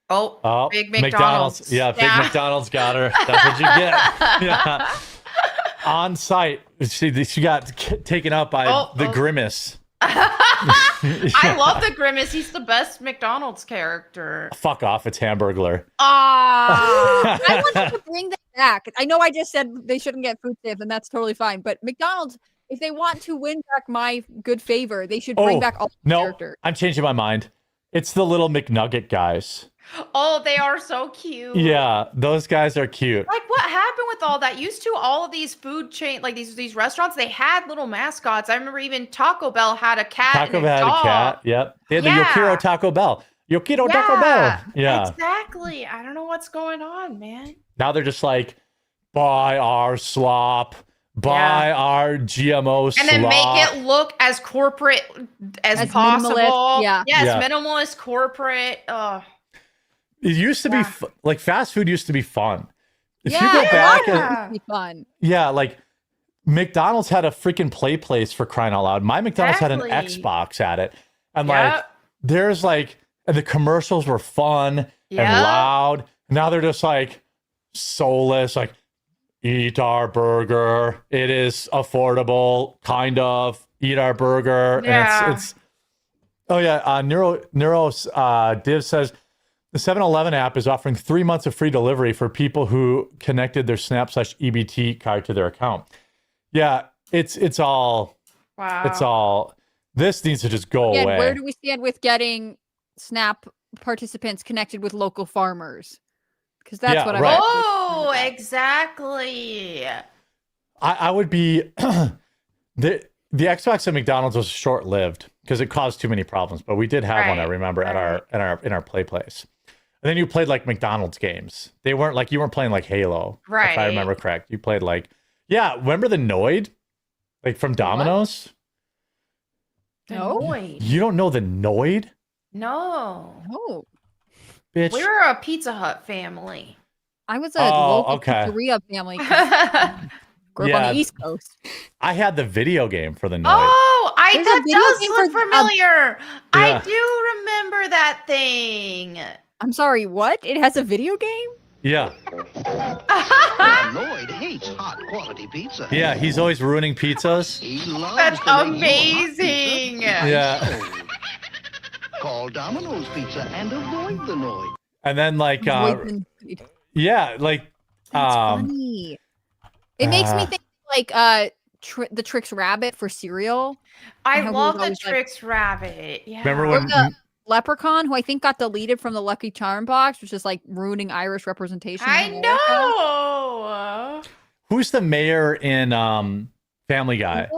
Oh, big McDonald's. Yeah, big McDonald's got her. That's what you get. Yeah. On site, she got taken out by the Grimace. I love the Grimace. He's the best McDonald's character. Fuck off, it's Hamburglar. I want them to bring that back. I know I just said they shouldn't get food stamps, and that's totally fine. But McDonald's, if they want to win back my good favor, they should bring back all the characters. I'm changing my mind. It's the little McNugget guys. Oh, they are so cute. Yeah, those guys are cute. Like, what happened with all that? Used to all of these food chain, these restaurants, they had little mascots. I remember even Taco Bell had a cat. Taco Bell had a cat. Yep. They had the Yokiro Taco Bell. Yokiro Taco Bell. Yeah. Exactly. I don't know what's going on, man. Now they're just like, buy our slop. Buy our GMO slop. And then make it look as corporate as possible. Minimalist. Yeah. Yes, minimalist, corporate. It used to be fast food used to be fun. If you go back, it used to be fun. Yeah, like McDonald's had a freaking play place for crying out loud. My McDonald's had an Xbox at it, and there's and the commercials were fun and loud. Now they're just soulless, eat our burger. It is affordable, kind of. Eat our burger, and it's. Oh yeah, Neuro Div says. The 7-Eleven app is offering 3 months of free delivery for people who connected their Snap/EBT card to their account. Yeah, it's all. Wow. It's all. This needs to just go away. Where do we stand with getting Snap participants connected with local farmers? Because that's what I. Oh, exactly. I would be the Xbox at McDonald's was short lived because it caused too many problems. But we did have one. I remember in our play place. And then you played McDonald's games. They weren't you weren't playing Halo, right? If I remember correct. You played remember the Noid, from Domino's. No, Noid. You don't know the Noid? No, bitch. We were a Pizza Hut family. I was a local pizzeria family. Grew up on the East Coast. I had the video game for the Noid. Oh, that does look familiar. I do remember that thing. I'm sorry, what? It has a video game? Yeah. Lloyd hates hot quality pizza. Yeah, he's always ruining pizzas. He loves That's amazing. Yeah. Call Domino's Pizza and avoid the Lloyd. And then like yeah, like that's funny. It makes me think like the Trix Rabbit for cereal. I love the Trix Rabbit. Yeah. Remember when the Leprechaun, who I think got deleted from the Lucky Charm box, which is like ruining Irish representation. I know. Who's the mayor in Family Guy?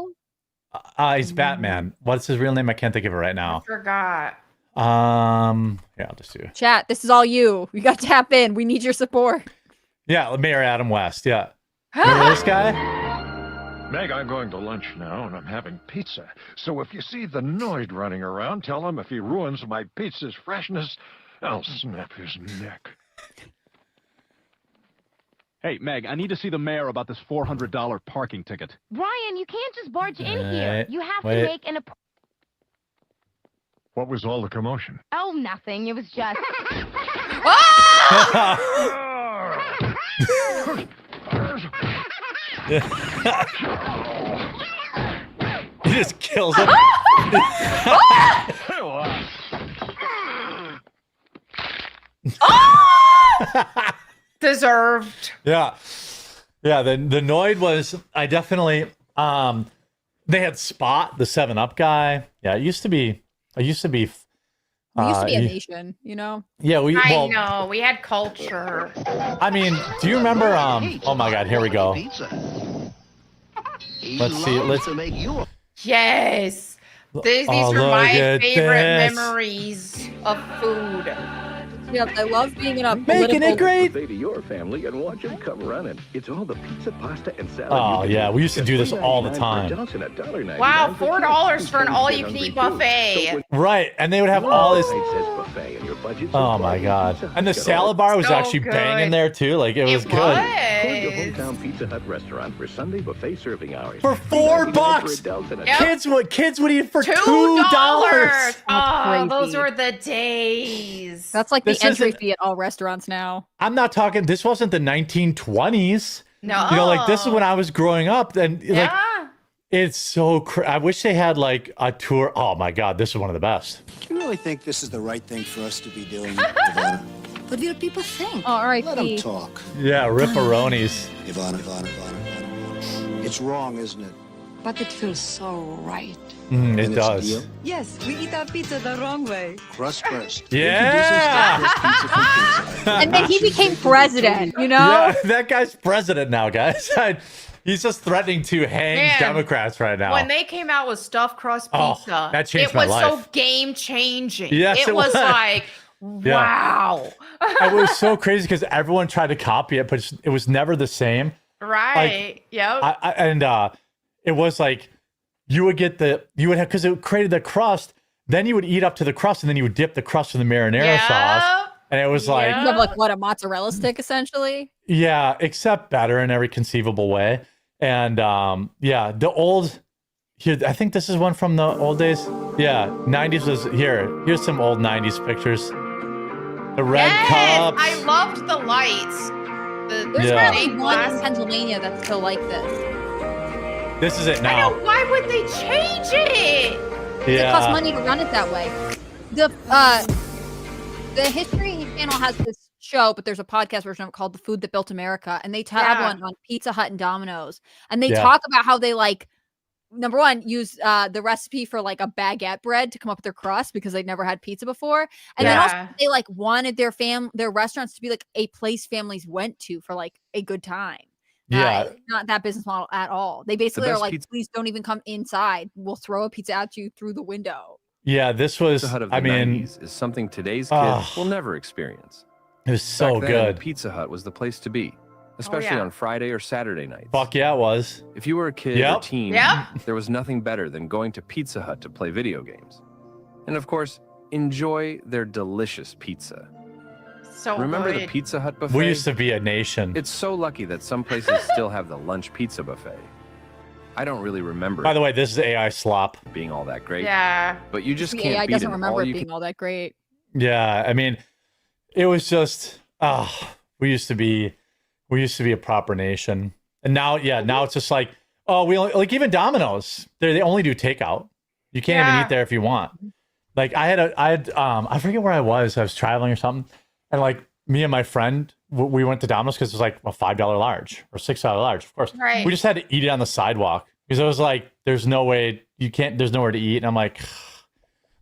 He's Batman. What's his real name? I can't think of it right now. I forgot. Yeah, I'll just do. Chat, this is all you. You got to tap in. We need your support. Yeah, Mayor Adam West. Yeah. Remember this guy? Meg, I'm going to lunch now, and I'm having pizza. So if you see the Noid running around, tell him if he ruins my pizza's freshness, I'll snap his neck. Hey, Meg, I need to see the mayor about this $400 parking ticket. Ryan, you can't just barge in here. You have to make an appointment. What was all the commotion? Oh, nothing. It was just... He just kills him. Deserved. Yeah. Yeah, the Noid was, I definitely, they had Spot, the 7-Up guy. Yeah, it used to be, we used to be a nation, you know? Yeah, I know, we had culture. I mean, do you remember, oh my God, here we go. Let's see, Yes. These are my favorite memories of food. Yeah, I love being in a making it great. Say to your family and watch them come running. It's all the pizza, pasta, and salad. Oh yeah, we used to do this all the time. Wow, $4 for an all-you-can-eat buffet. Right, and they would have all this. Oh my God! And the salad bar was actually banging there too. Like it was good. Your hometown Pizza Hut restaurant for Sunday buffet serving hours for $4. Kids would eat for $2. Oh, those were the days. That's like the entry fee at all restaurants now. I'm not talking. This wasn't the 1920s. No, you know, like this is when I was growing up, and like it's so. I wish they had like a tour. Oh my God, this is one of the best. Do you really think this is the right thing for us to be doing, Ivana? What do people think? All right, let them talk. Yeah, ripperonis. Ivana. It's wrong, isn't it? But it feels so right. It does. Yes, we eat our pizza the wrong way. Crust first. Yeah. And then he became president, you know? Yeah, that guy's president now, guys. He's just threatening to hang Democrats right now. When they came out with stuffed crust pizza, that changed my life. It was so game changing. Yes, it was like, wow. It was so crazy because everyone tried to copy it, but it was never the same. Right. Like, yep. It was like you would have because it created the crust. Then you would eat up to the crust, and then you would dip the crust in the marinara sauce, and it was like you have like what, a mozzarella stick essentially. Yeah, except better in every conceivable way. And the old here. I think this is one from the old days. Yeah, 90s was here. Here's some old 90s pictures. The red cups. I loved the lights. There's probably one in Pennsylvania that's still like this. This is it now. I know, why would they change it? Yeah. It costs money to run it that way. The History Channel has this show, but there's a podcast version of it called The Food That Built America, and they have one on Pizza Hut and Domino's, and they talk about how they like, number one, use the recipe for like a baguette bread to come up with their crust because they'd never had pizza before, and then also they like wanted their restaurants to be like a place families went to for like a good time. Not that business model at all. They basically are like, please don't even come inside. We'll throw a pizza at you through the window. Yeah, this was, I mean, 90s is something today's kids will never experience. It was so good. Pizza Hut was the place to be, especially on Friday or Saturday nights. Fuck yeah, it was. If you were a kid or teen, there was nothing better than going to Pizza Hut to play video games. And of course, enjoy their delicious pizza. So remember good. The Pizza Hut buffet? We used to be a nation. It's so lucky that some places still have the lunch pizza buffet. I don't really remember. By the way, this is AI slop. Being all that great. Yeah. But you just The can't AI beat doesn't an remember it all-you-can- being all that great. Yeah, I mean, it was just we used to be a proper nation. And now it's just like, oh, we only, like even Domino's, they only do takeout. You can't even eat there if you want. Like I had I forget where I was traveling or something. And like me and my friend, we went to Domino's because it was like a $5 large or $6 large, of course. Right. We just had to eat it on the sidewalk because it was like, there's no way there's nowhere to eat. And I'm like,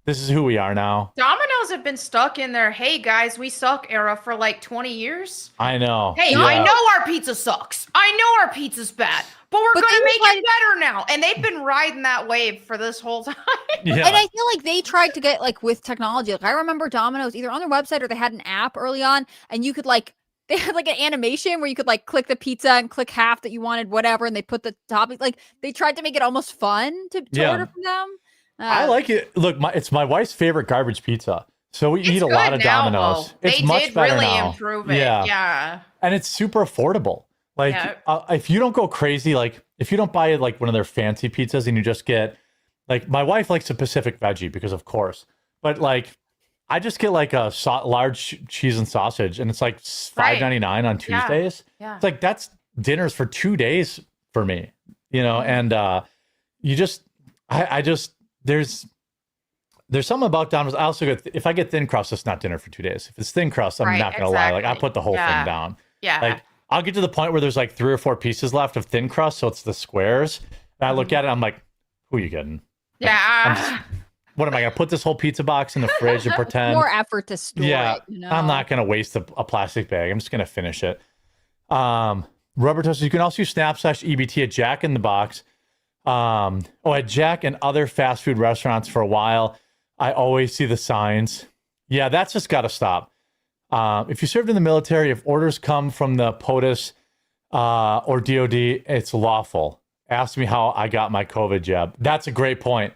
this is who we are now. Domino's have been stuck in their, hey guys, we suck era for like 20 years. I know. Hey, yeah. I know our pizza sucks. I know our pizza's bad, but we're going to make it better now. And they've been riding that wave for this whole time. Yeah. And I feel like they tried to get like with technology. Like I remember Domino's either on their website or they had an app early on, and you could like they had like an animation where you could like click the pizza and click half that you wanted, whatever, and they put the topping. Like they tried to make it almost fun to order from them. I like it. Look, it's my wife's favorite garbage pizza. So we eat a lot of Domino's. They did really improve it. Yeah. And it's super affordable. Like if you don't go crazy, like if you don't buy like one of their fancy pizzas and you just get like my wife likes a Pacific veggie because of course, but like I just get like a large cheese and sausage and it's like $5.99 on Tuesdays. Yeah. It's like that's dinners for 2 days for me, you know, and you just I just there's something about Domino's. I also get if I get thin crust, it's not dinner for 2 days. If it's thin crust, I'm not gonna lie. Like I put the whole thing down. Yeah. Like I'll get to the point where there's like 3 or 4 pieces left of thin crust, so it's the squares. And I look at it, I'm like, who are you getting? Yeah. What am I gonna put this whole pizza box in the fridge and pretend? More effort to store it. You know? I'm not gonna waste a plastic bag. I'm just gonna finish it. Rubber toasters. You can also use Snap/EBT at Jack in the Box. At Jack and other fast food restaurants for a while, I always see the signs. Yeah, that's just got to stop. If you served in the military, if orders come from the POTUS or DOD, it's lawful. Ask me how I got my COVID jab. That's a great point.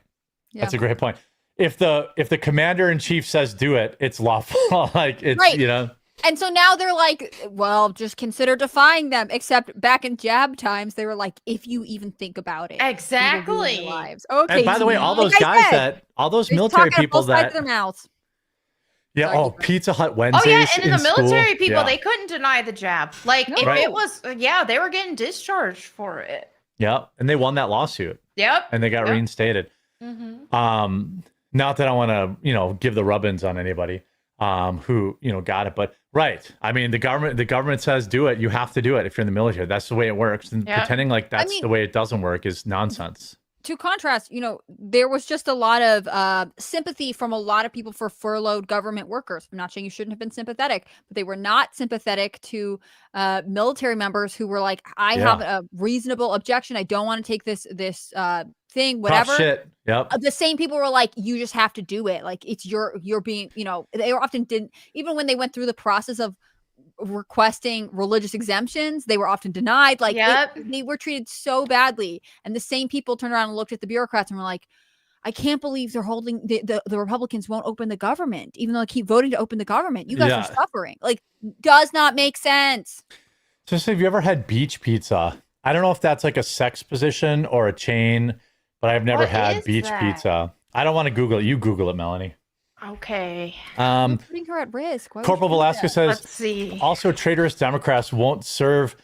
Yeah. That's a great point. If the commander in chief says do it, it's lawful. Like it's you know. And so now they're like, well, just consider defying them. Except back in jab times, they were like, if you even think about it, exactly. Lives. Okay. And by the way, all those guys all those military people that their mouths. Yeah. Sorry, Pizza Hut Wednesdays. Oh yeah, and in the military school. people, they couldn't deny the jab. Like if it was, they were getting discharged for it. Yeah, and they won that lawsuit. Yep. And they got reinstated. Mm-hmm. Not that I want to, give the rub-ins on anybody. Who got it, but I mean the government says do it, you have to do it if you're in the military. That's the way it works, and pretending like that's the way it doesn't work is nonsense. To contrast, there was just a lot of sympathy from a lot of people for furloughed government workers. I'm not saying you shouldn't have been sympathetic, but they were not sympathetic to military members who were like, I have a reasonable objection. I don't want to take this thing, whatever. Tough shit. Yep. The same people were like, you just have to do it. Like it's you're being, they often didn't, even when they went through the process of requesting religious exemptions, they were often denied. Like they were treated so badly. And the same people turned around and looked at the bureaucrats and were like, I can't believe they're holding the Republicans won't open the government, even though they keep voting to open the government. You guys are suffering. Like, does not make sense. So have you ever had beach pizza? I don't know if that's like a sex position or a chain, but I've never had beach pizza. I don't want to Google it. You Google it, Melanie. Okay. I'm putting her at risk. Corporal Velasquez says, let's see. Also, traitorous Democrats won't serve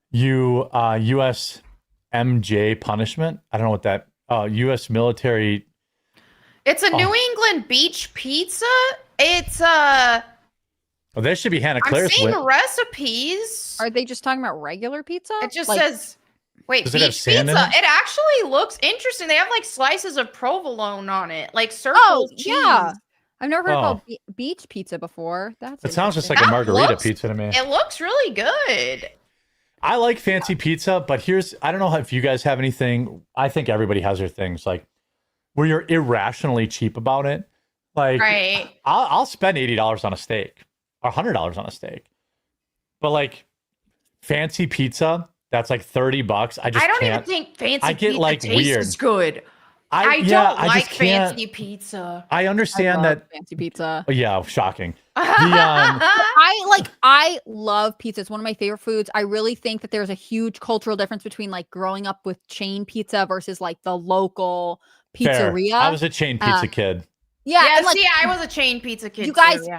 you U.S. MJ punishment. I don't know what that U.S. military. It's a New England beach pizza. It's Oh, there should be Hannah Claire's. I'm seeing recipes. Are they just talking about regular pizza? It just says. Wait, does beach it have sand pizza. in it? It actually looks interesting. They have like slices of provolone on it, like circles. Cheese. Yeah. I've never heard about beach pizza before. It sounds just like a margarita pizza to me. It looks really good. I like fancy pizza, but I don't know if you guys have anything. I think everybody has their things like where you're irrationally cheap about it. Like, I'll spend $80 on a steak or $100 on a steak, but like fancy pizza that's like $30. I don't even think fancy I get pizza like tastes weird. Good. I don't like fancy pizza. I understand that fancy pizza. Yeah, shocking. I love pizza. It's one of my favorite foods. I really think that there's a huge cultural difference between like growing up with chain pizza versus like the local pizzeria. Fair. I was a chain pizza kid. Yeah, see, I was a chain pizza kid. You guys, too,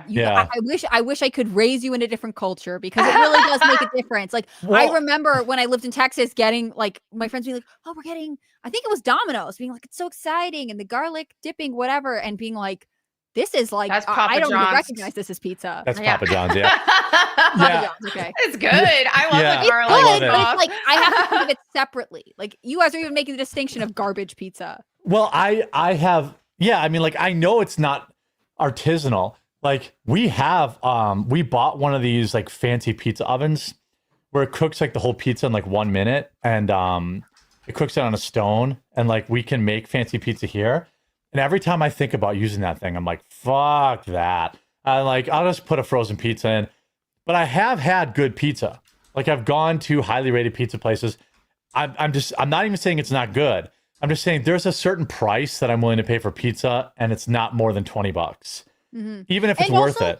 I wish I could raise you in a different culture because it really does make a difference. Like I remember when I lived in Texas, getting like my friends being like, "Oh, we're getting," I think it was Domino's, being like, "It's so exciting," and the garlic dipping, whatever, and being like, this is like That's Papa I don't even John's. recognize this as pizza. That's Papa John's, yeah. Papa John's, okay. It's good. I love Yeah. the It's garlic good, but sauce. it's like I have to think of it separately. Like you guys are even making the distinction of garbage pizza. Well, I have, yeah, I mean, like, I know it's not artisanal. Like, we bought one of these, like, fancy pizza ovens where it cooks, like, the whole pizza in, like, 1 minute. And it cooks it on a stone. And, like, we can make fancy pizza here. And every time I think about using that thing, I'm like, fuck that. I'll just put a frozen pizza in. But I have had good pizza. Like, I've gone to highly rated pizza places. I'm not even saying it's not good. I'm just saying there's a certain price that I'm willing to pay for pizza, and it's not more than $20, even if it's worth it.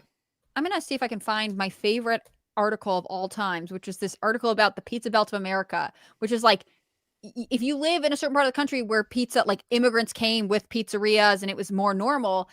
I'm gonna see if I can find my favorite article of all times, which is this article about the Pizza Belt of America, which is like, if you live in a certain part of the country where pizza, like immigrants came with pizzerias and it was more normal,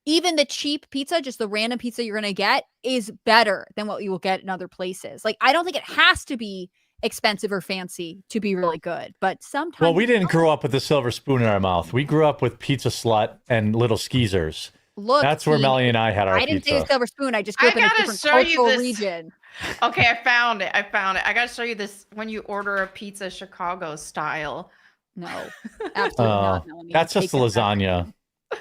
even the cheap pizza, just the random pizza you're gonna get, is better than what you will get in other places. Like, I don't think it has to be expensive or fancy to be really good, but sometimes. Well, we didn't grow up with a silver spoon in our mouth. We grew up with Pizza Slut and Little Skeezers. Look, that's where Melanie and I had our pizza. I didn't say a silver spoon. I just grew up in a different cultural region. Okay, I found it. I gotta show you this when you order a pizza Chicago style. No, absolutely not. Melanie. That's just the lasagna.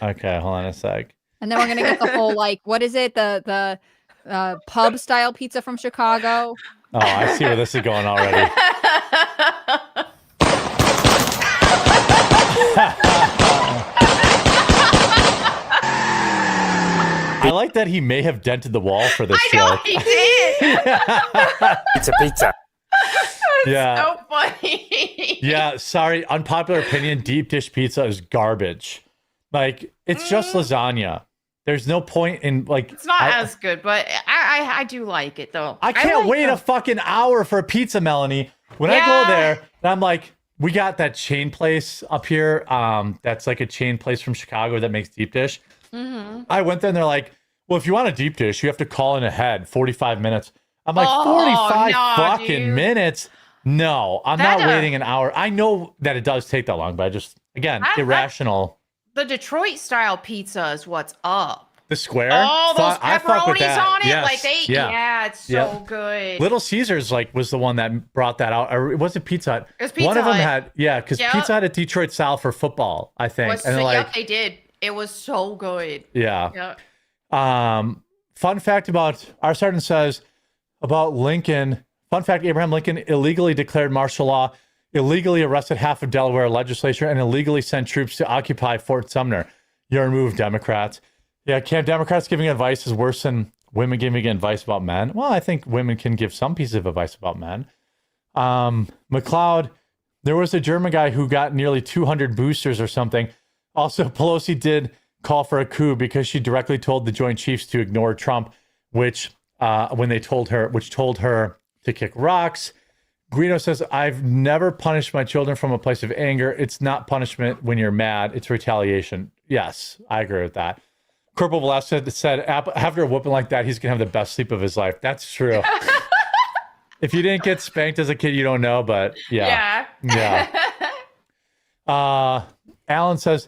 Okay, hold on a sec. And then we're gonna get the whole, like, what is it? The pub style pizza from Chicago. Oh, I see where this is going already. I like that he may have dented the wall for this joke. He did. Pizza. Yeah. So funny. Yeah, sorry. Unpopular opinion, deep dish pizza is garbage. Like, it's just lasagna. There's no point in, like... It's not as good, but I do like it, though. I can't wait a fucking hour for a pizza, Melanie. When I go there, and I'm like, we got that chain place up here. That's like a chain place from Chicago that makes deep dish. Mm-hmm. I went there and they're like, well, if you want a deep dish, you have to call in ahead 45 minutes. I'm like, 45 fucking minutes? No, I'm not waiting an hour. I know that it does take that long, but I just, again, irrational. The Detroit style pizza is what's up. The square? All those pepperonis on it. Yes. Like it's so good. Little Caesars was the one that brought that out. Or was it Pizza Hut? It was Pizza One of them Hut. had, because Pizza Hut at Detroit style for football, I think. They did. It was so good. Yeah. Fun fact about, our sergeant says about Lincoln, fun fact, Abraham Lincoln illegally declared martial law, illegally arrested half of Delaware legislature, and illegally sent troops to occupy Fort Sumner. You're removed, Democrats. Yeah, can't Democrats giving advice is worse than women giving advice about men? Well, I think women can give some pieces of advice about men. McLeod, there was a German guy who got nearly 200 boosters or something. Also, Pelosi did call for a coup because she directly told the Joint Chiefs to ignore Trump, which told her to kick rocks. Guido says, I've never punished my children from a place of anger. It's not punishment when you're mad. It's retaliation. Yes, I agree with that. Corporal Velasquez said, after a whooping like that, he's going to have the best sleep of his life. That's true. If you didn't get spanked as a kid, you don't know, but yeah. Alan says,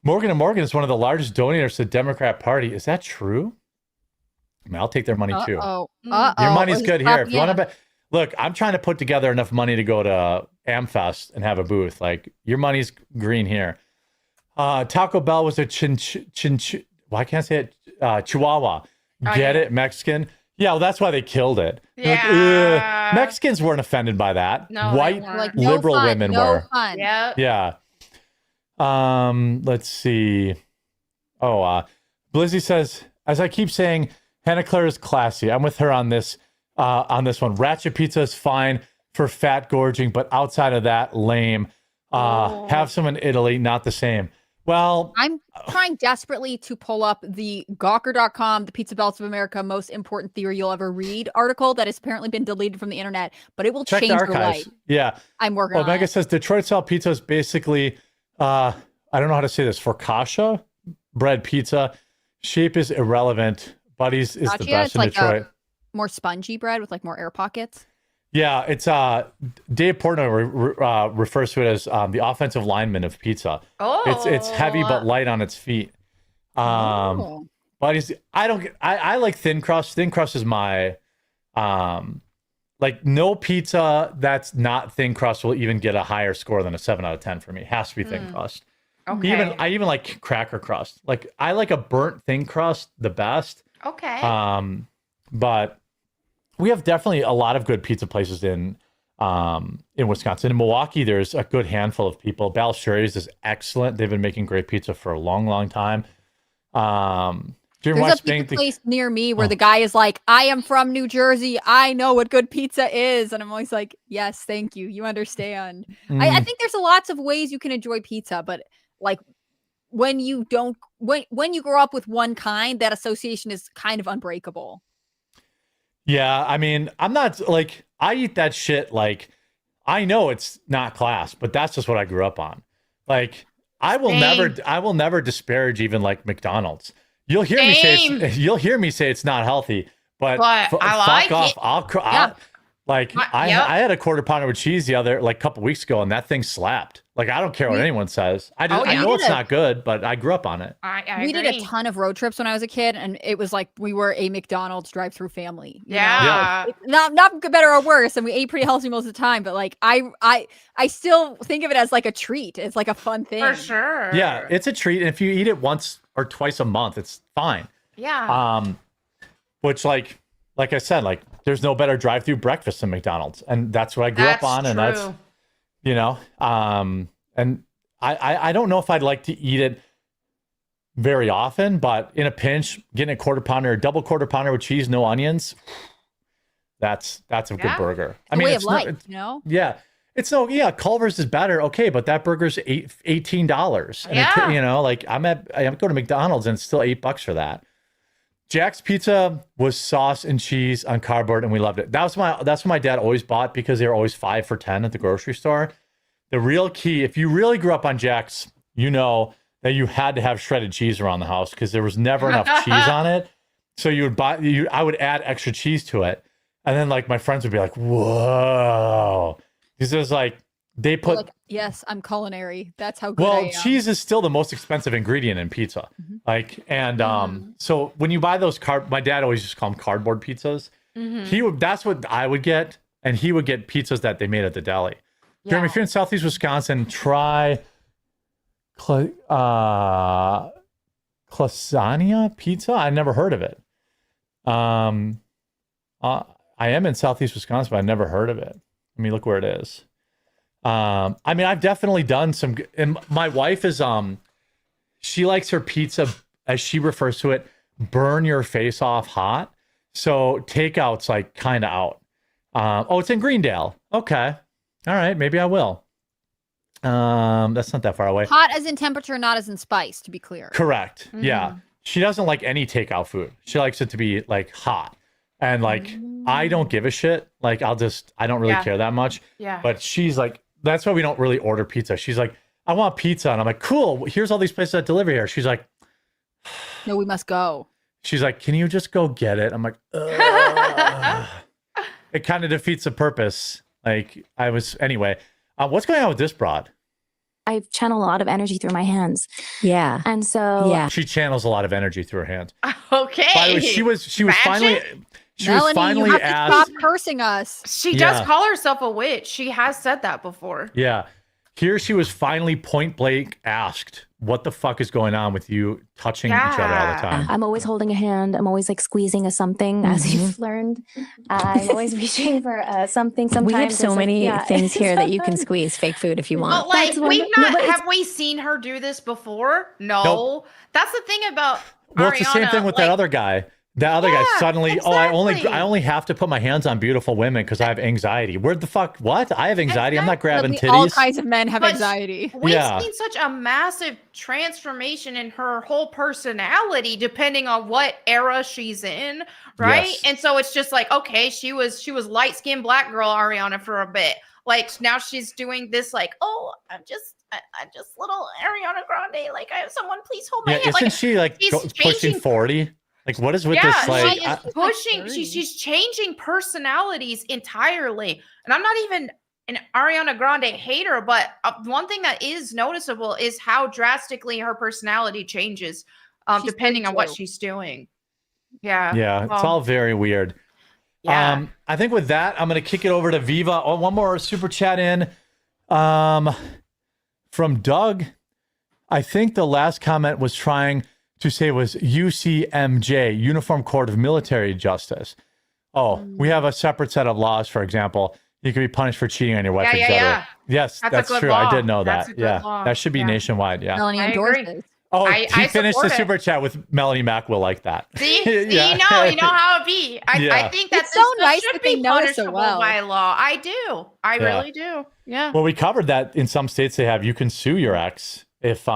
Morgan & Morgan is one of the largest donors to the Democrat Party. Is that true? I mean, I'll take their money too. Your money's good here. If you want to look, I'm trying to put together enough money to go to AmFest and have a booth. Like, your money's green here. Taco Bell was a why can't I say it? Chihuahua. Get it? Mexican. Yeah, well, that's why they killed it. Yeah. Like, Mexicans weren't offended by that. No, white like, liberal women were. Fun. Yeah. Let's see. Blizzy says, as I keep saying, Hannah Claire is classy. I'm with her on this one. Ratchet pizza is fine for fat gorging, but outside of that, lame. Have some in Italy, not the same. Well, I'm trying desperately to pull up the Gawker.com, the Pizza Belts of America most important theory you'll ever read article that has apparently been deleted from the internet, but it will change your life. Yeah. I'm working on Omega it. says Detroit style pizza is basically, I don't know how to say this, focaccia bread pizza. Shape is irrelevant. Buddy's is the best in like Detroit. More spongy bread with like more air pockets. Yeah, it's Dave Portnoy refers to it as the offensive lineman of pizza. Oh, it's heavy but light on its feet. But I like thin crust. Thin crust is my like no pizza that's not thin crust will even get a higher score than a 7 out of 10 for me. It has to be thin crust. Okay. I even like cracker crust. Like I like a burnt thin crust the best. Okay. But we have definitely a lot of good pizza places in Wisconsin. In Milwaukee, there's a good handful of people. Balsheri's is excellent. They've been making great pizza for a long, long time. There's a pizza place near me where the guy is like, I am from New Jersey. I know what good pizza is. And I'm always like, yes, thank you. You understand. I think there's lots of ways you can enjoy pizza, but like when you grow up with one kind, that association is kind of unbreakable. Yeah, I mean, I'm not like I eat that shit like I know it's not class, but that's just what I grew up on. Like I will never disparage even like McDonald's. You'll hear me say it's not healthy, but I like fuck off. I had a quarter pounder with cheese a couple weeks ago, and that thing slapped. Like I don't care what anyone says. I know it's not good, but I grew up on it. We did a ton of road trips when I was a kid, and it was like we were a McDonald's drive-through family. Yeah. Not better or worse, and we ate pretty healthy most of the time. But like I still think of it as like a treat. It's like a fun thing for sure. Yeah, it's a treat, and if you eat it once or twice a month, it's fine. Yeah. Which like I said, like there's no better drive-through breakfast than McDonald's, and that's what I grew up on, and that's and I don't know if I'd like to eat it very often, but in a pinch, getting a quarter pounder, a double quarter pounder with cheese, no onions, that's a good burger. I mean, it's life, you know? Yeah. It's Culver's is better. Okay, but that burger's $18. And I go to McDonald's and it's still $8 for that. Jack's Pizza was sauce and cheese on cardboard, and we loved it. That's what my dad always bought because they were always 5 for $10 at the grocery store. The real key, if you really grew up on Jack's, you know that you had to have shredded cheese around the house because there was never enough cheese on it. So I would add extra cheese to it, and then like my friends would be like, "Whoa." Because it was like they put like, yes, I'm culinary. That's how good I am. Cheese is still the most expensive ingredient in pizza. So when you buy those my dad always just call them cardboard pizzas. That's what I would get, and he would get pizzas that they made at the deli. Yeah. Jeremy, if you're in Southeast Wisconsin, try Lasagna pizza. I never heard of it. I am in Southeast Wisconsin, but I never heard of it. Let me look where it is. I mean, I've definitely done some, and my wife is, she likes her pizza, as she refers to it, burn your face off hot. So takeout's like kind of out. It's in Greendale. Okay. All right. Maybe I will. That's not that far away. Hot as in temperature, not as in spice, to be clear. Correct. Yeah. She doesn't like any takeout food. She likes it to be like hot. And like, I don't give a shit. Like, I don't really care that much. Yeah. But she's like, that's why we don't really order pizza. She's like, I want pizza. And I'm like, cool. Here's all these places that deliver here. She's like, no, we must go. She's like, can you just go get it? I'm like, ugh. It kind of defeats the purpose. Like anyway, what's going on with this broad? I channel a lot of energy through my hands. Yeah. And so she channels a lot of energy through her hands. Okay. By the way, she was finally Melanie, you have to stop cursing us. She does call herself a witch. She has said that before. Yeah. Here she was finally point blank asked, what the fuck is going on with you touching each other all the time? I'm always holding a hand. I'm always like squeezing a something, as you've learned. I'm always reaching for something. Sometimes we have so many things here that you can squeeze fake food if you want. But have we seen her do this before? No. Nope. That's the thing about Well, Ariana, it's the same thing with that other guy. That other guy suddenly, I only have to put my hands on beautiful women because I have anxiety. Where the fuck? What? I have anxiety. I'm not grabbing titties. All kinds of men have anxiety. We've seen such a massive transformation in her whole personality, depending on what era she's in, right? Yes. And so it's just like, okay, she was light skinned black girl Ariana for a bit. Like now she's doing this, like, oh, I'm just little Ariana Grande. Like, I have someone, please hold my hand. Isn't she like pushing 40? Like, what is with this? Like, she is pushing. She's changing personalities entirely. And I'm not even an Ariana Grande hater, but one thing that is noticeable is how drastically her personality changes. depending on what she's doing. Yeah. Yeah, it's all very weird. Yeah. I think with that, I'm going to kick it over to Viva. Oh, one more super chat in from Doug. I think the last comment was trying to say was UCMJ, Uniform Court of Military Justice. Oh, we have a separate set of laws, for example. You can be punished for cheating on your wife, etc. Yeah. Yes, that's true. Law. I did know That's that. a good law. That should be nationwide. Yeah. Melanie endorses. Oh, he finished the super chat with Melanie Mack will like that. See, you know how it be. I think that's so nice should that they be know it punishable so well. by law. I do. I really do. Yeah. Well, we covered that in some states they have. You can sue your ex if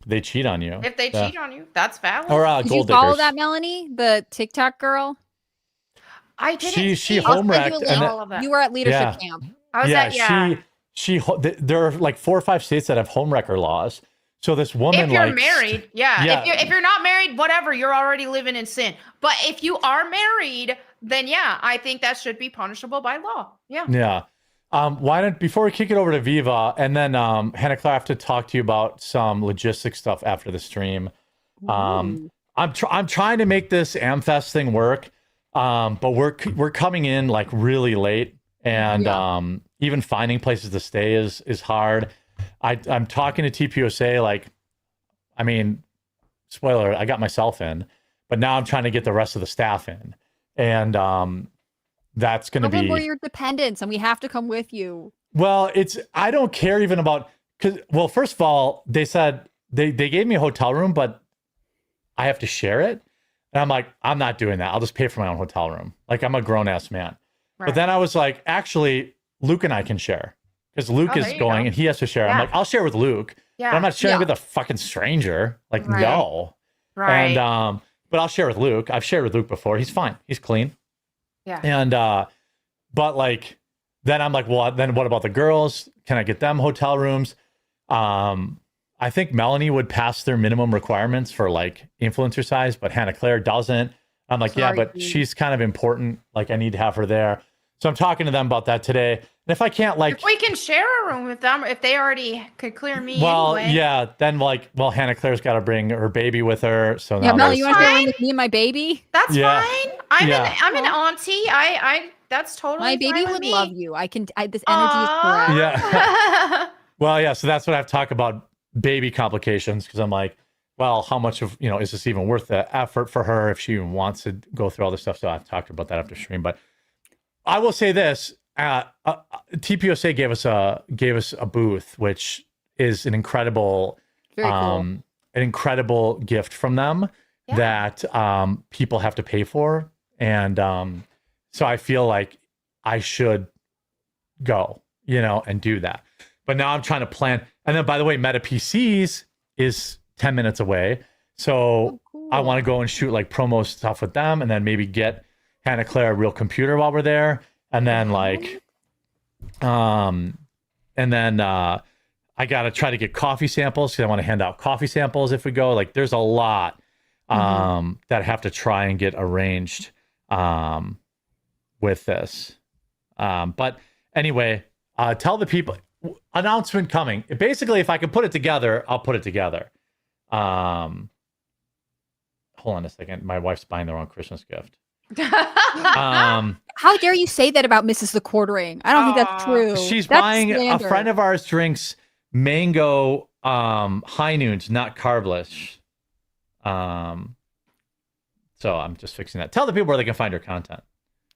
they cheat on you. If they cheat on you, that's valid. Or Did gold you follow diggers. that, Melanie? The TikTok girl? I didn't. She home wrecked. You were at leadership camp. I was at there are like 4 or 5 states that have home wrecker laws. So this woman, if you're married, if you're not married, whatever, you're already living in sin. But if you are married, then I think that should be punishable by law. Yeah. Yeah. Why don't before we kick it over to Viva and then Hannah Claire, I have to talk to you about some logistics stuff after the stream. I'm trying to make this AmFest thing work, but we're coming in like really late, and even finding places to stay is hard. I'm talking to TPUSA, like, I mean, spoiler, I got myself in, but now I'm trying to get the rest of the staff in, and that's going to be. We're your dependents, and we have to come with you. Well, I don't care even about well, first of all, they said they gave me a hotel room, but I have to share it, and I'm like, I'm not doing that. I'll just pay for my own hotel room. Like, I'm a grown ass man. Right. But then I was like, actually, Luke and I can share. Because Luke is going and he has to share. I'm like, I'll share with Luke. Yeah. But I'm not sharing with a fucking stranger. Like, no. Right. And but I'll share with Luke. I've shared with Luke before. He's fine. He's clean. Yeah. And but like then I'm like, well, then what about the girls? Can I get them hotel rooms? I think Melanie would pass their minimum requirements for like influencer size, but Hannah Claire doesn't. I'm like, yeah, but she's kind of important. Like, I need to have her there. So I'm talking to them about that today. And if I can't, like, if we can share a room with them, if they already could clear me. Well, anyway. yeah, then like, well, Hannah Claire's got to bring her baby with her. So yeah, Mel, you want to go with me and my baby? That's fine. I'm an auntie. I that's totally. My baby fine would with love you. This energy is correct. Yeah. Well, yeah. So that's what I have to talk about, baby complications, because I'm like, well, how much of is this even worth the effort for her if she even wants to go through all this stuff? So I've talked about that after stream, but I will say this. TPOSA gave us a booth, which is an incredible, an incredible gift from them that people have to pay for, and so I feel like I should go, and do that. But now I'm trying to plan. And then, by the way, Meta PCs is 10 minutes away, so I want to go and shoot like promo stuff with them, and then maybe get Hannah Claire a real computer while we're there. And then like, I got to try to get coffee samples because I want to hand out coffee samples if we go. Like, there's a lot that I have to try and get arranged with this. But anyway, tell the people, announcement coming. Basically, if I can put it together, I'll put it together. Hold on a second. My wife's buying the wrong Christmas gift. How dare you say that about Mrs. the Quartering? I don't think that's true. She's that's buying slander. A friend of ours drinks mango high noons, not carbless. So I'm just fixing that. Tell the people where they can find her content.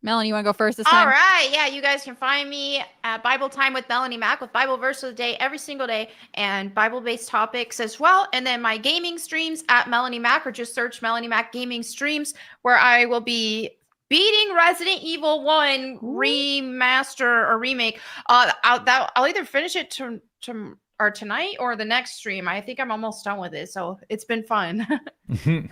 Melanie, you want to go first this time? All right. Yeah, you guys can find me at Bible Time with Melanie Mack with Bible verse of the day every single day and Bible-based topics as well. And then my gaming streams at Melanie Mack, or just search Melanie Mack Gaming Streams, where I will be beating Resident Evil 1 remaster or remake. I'll either finish it or tonight or the next stream. I think I'm almost done with it, so it's been fun.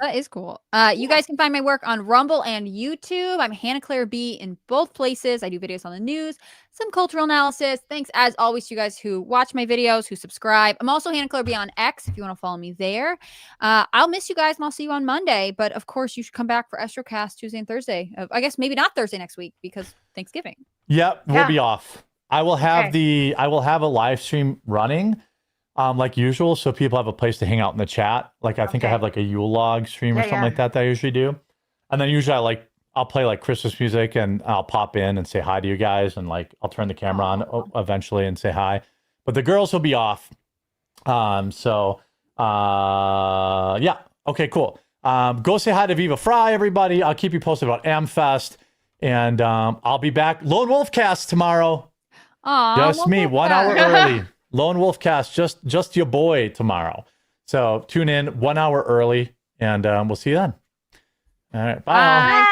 That is cool. You guys can find my work on Rumble and YouTube. I'm Hannah Claire B in both places. I do videos on the news, some cultural analysis. Thanks as always to you guys who watch my videos, who subscribe. I'm also Hannah Claire B on X if you want to follow me there. I'll miss you guys and I'll see you on Monday, but of course you should come back for Astrocast Tuesday and Thursday. I guess maybe not Thursday next week because Thanksgiving. Yep, we'll be off. I will have a live stream running, like usual, so people have a place to hang out in the chat. Like I think I have like a Yule log stream or something like that I usually do. And then usually I'll play like Christmas music and I'll pop in and say hi to you guys, and like I'll turn the camera on eventually and say hi. But the girls will be off. Yeah. Okay, cool. Go say hi to Viva Fry, everybody. I'll keep you posted about AmFest. And I'll be back. Lone Wolf Cast tomorrow. Just me, 1 hour early. Lone Wolf Cast, just your boy tomorrow. So tune in 1 hour early, and we'll see you then. All right, bye. Bye.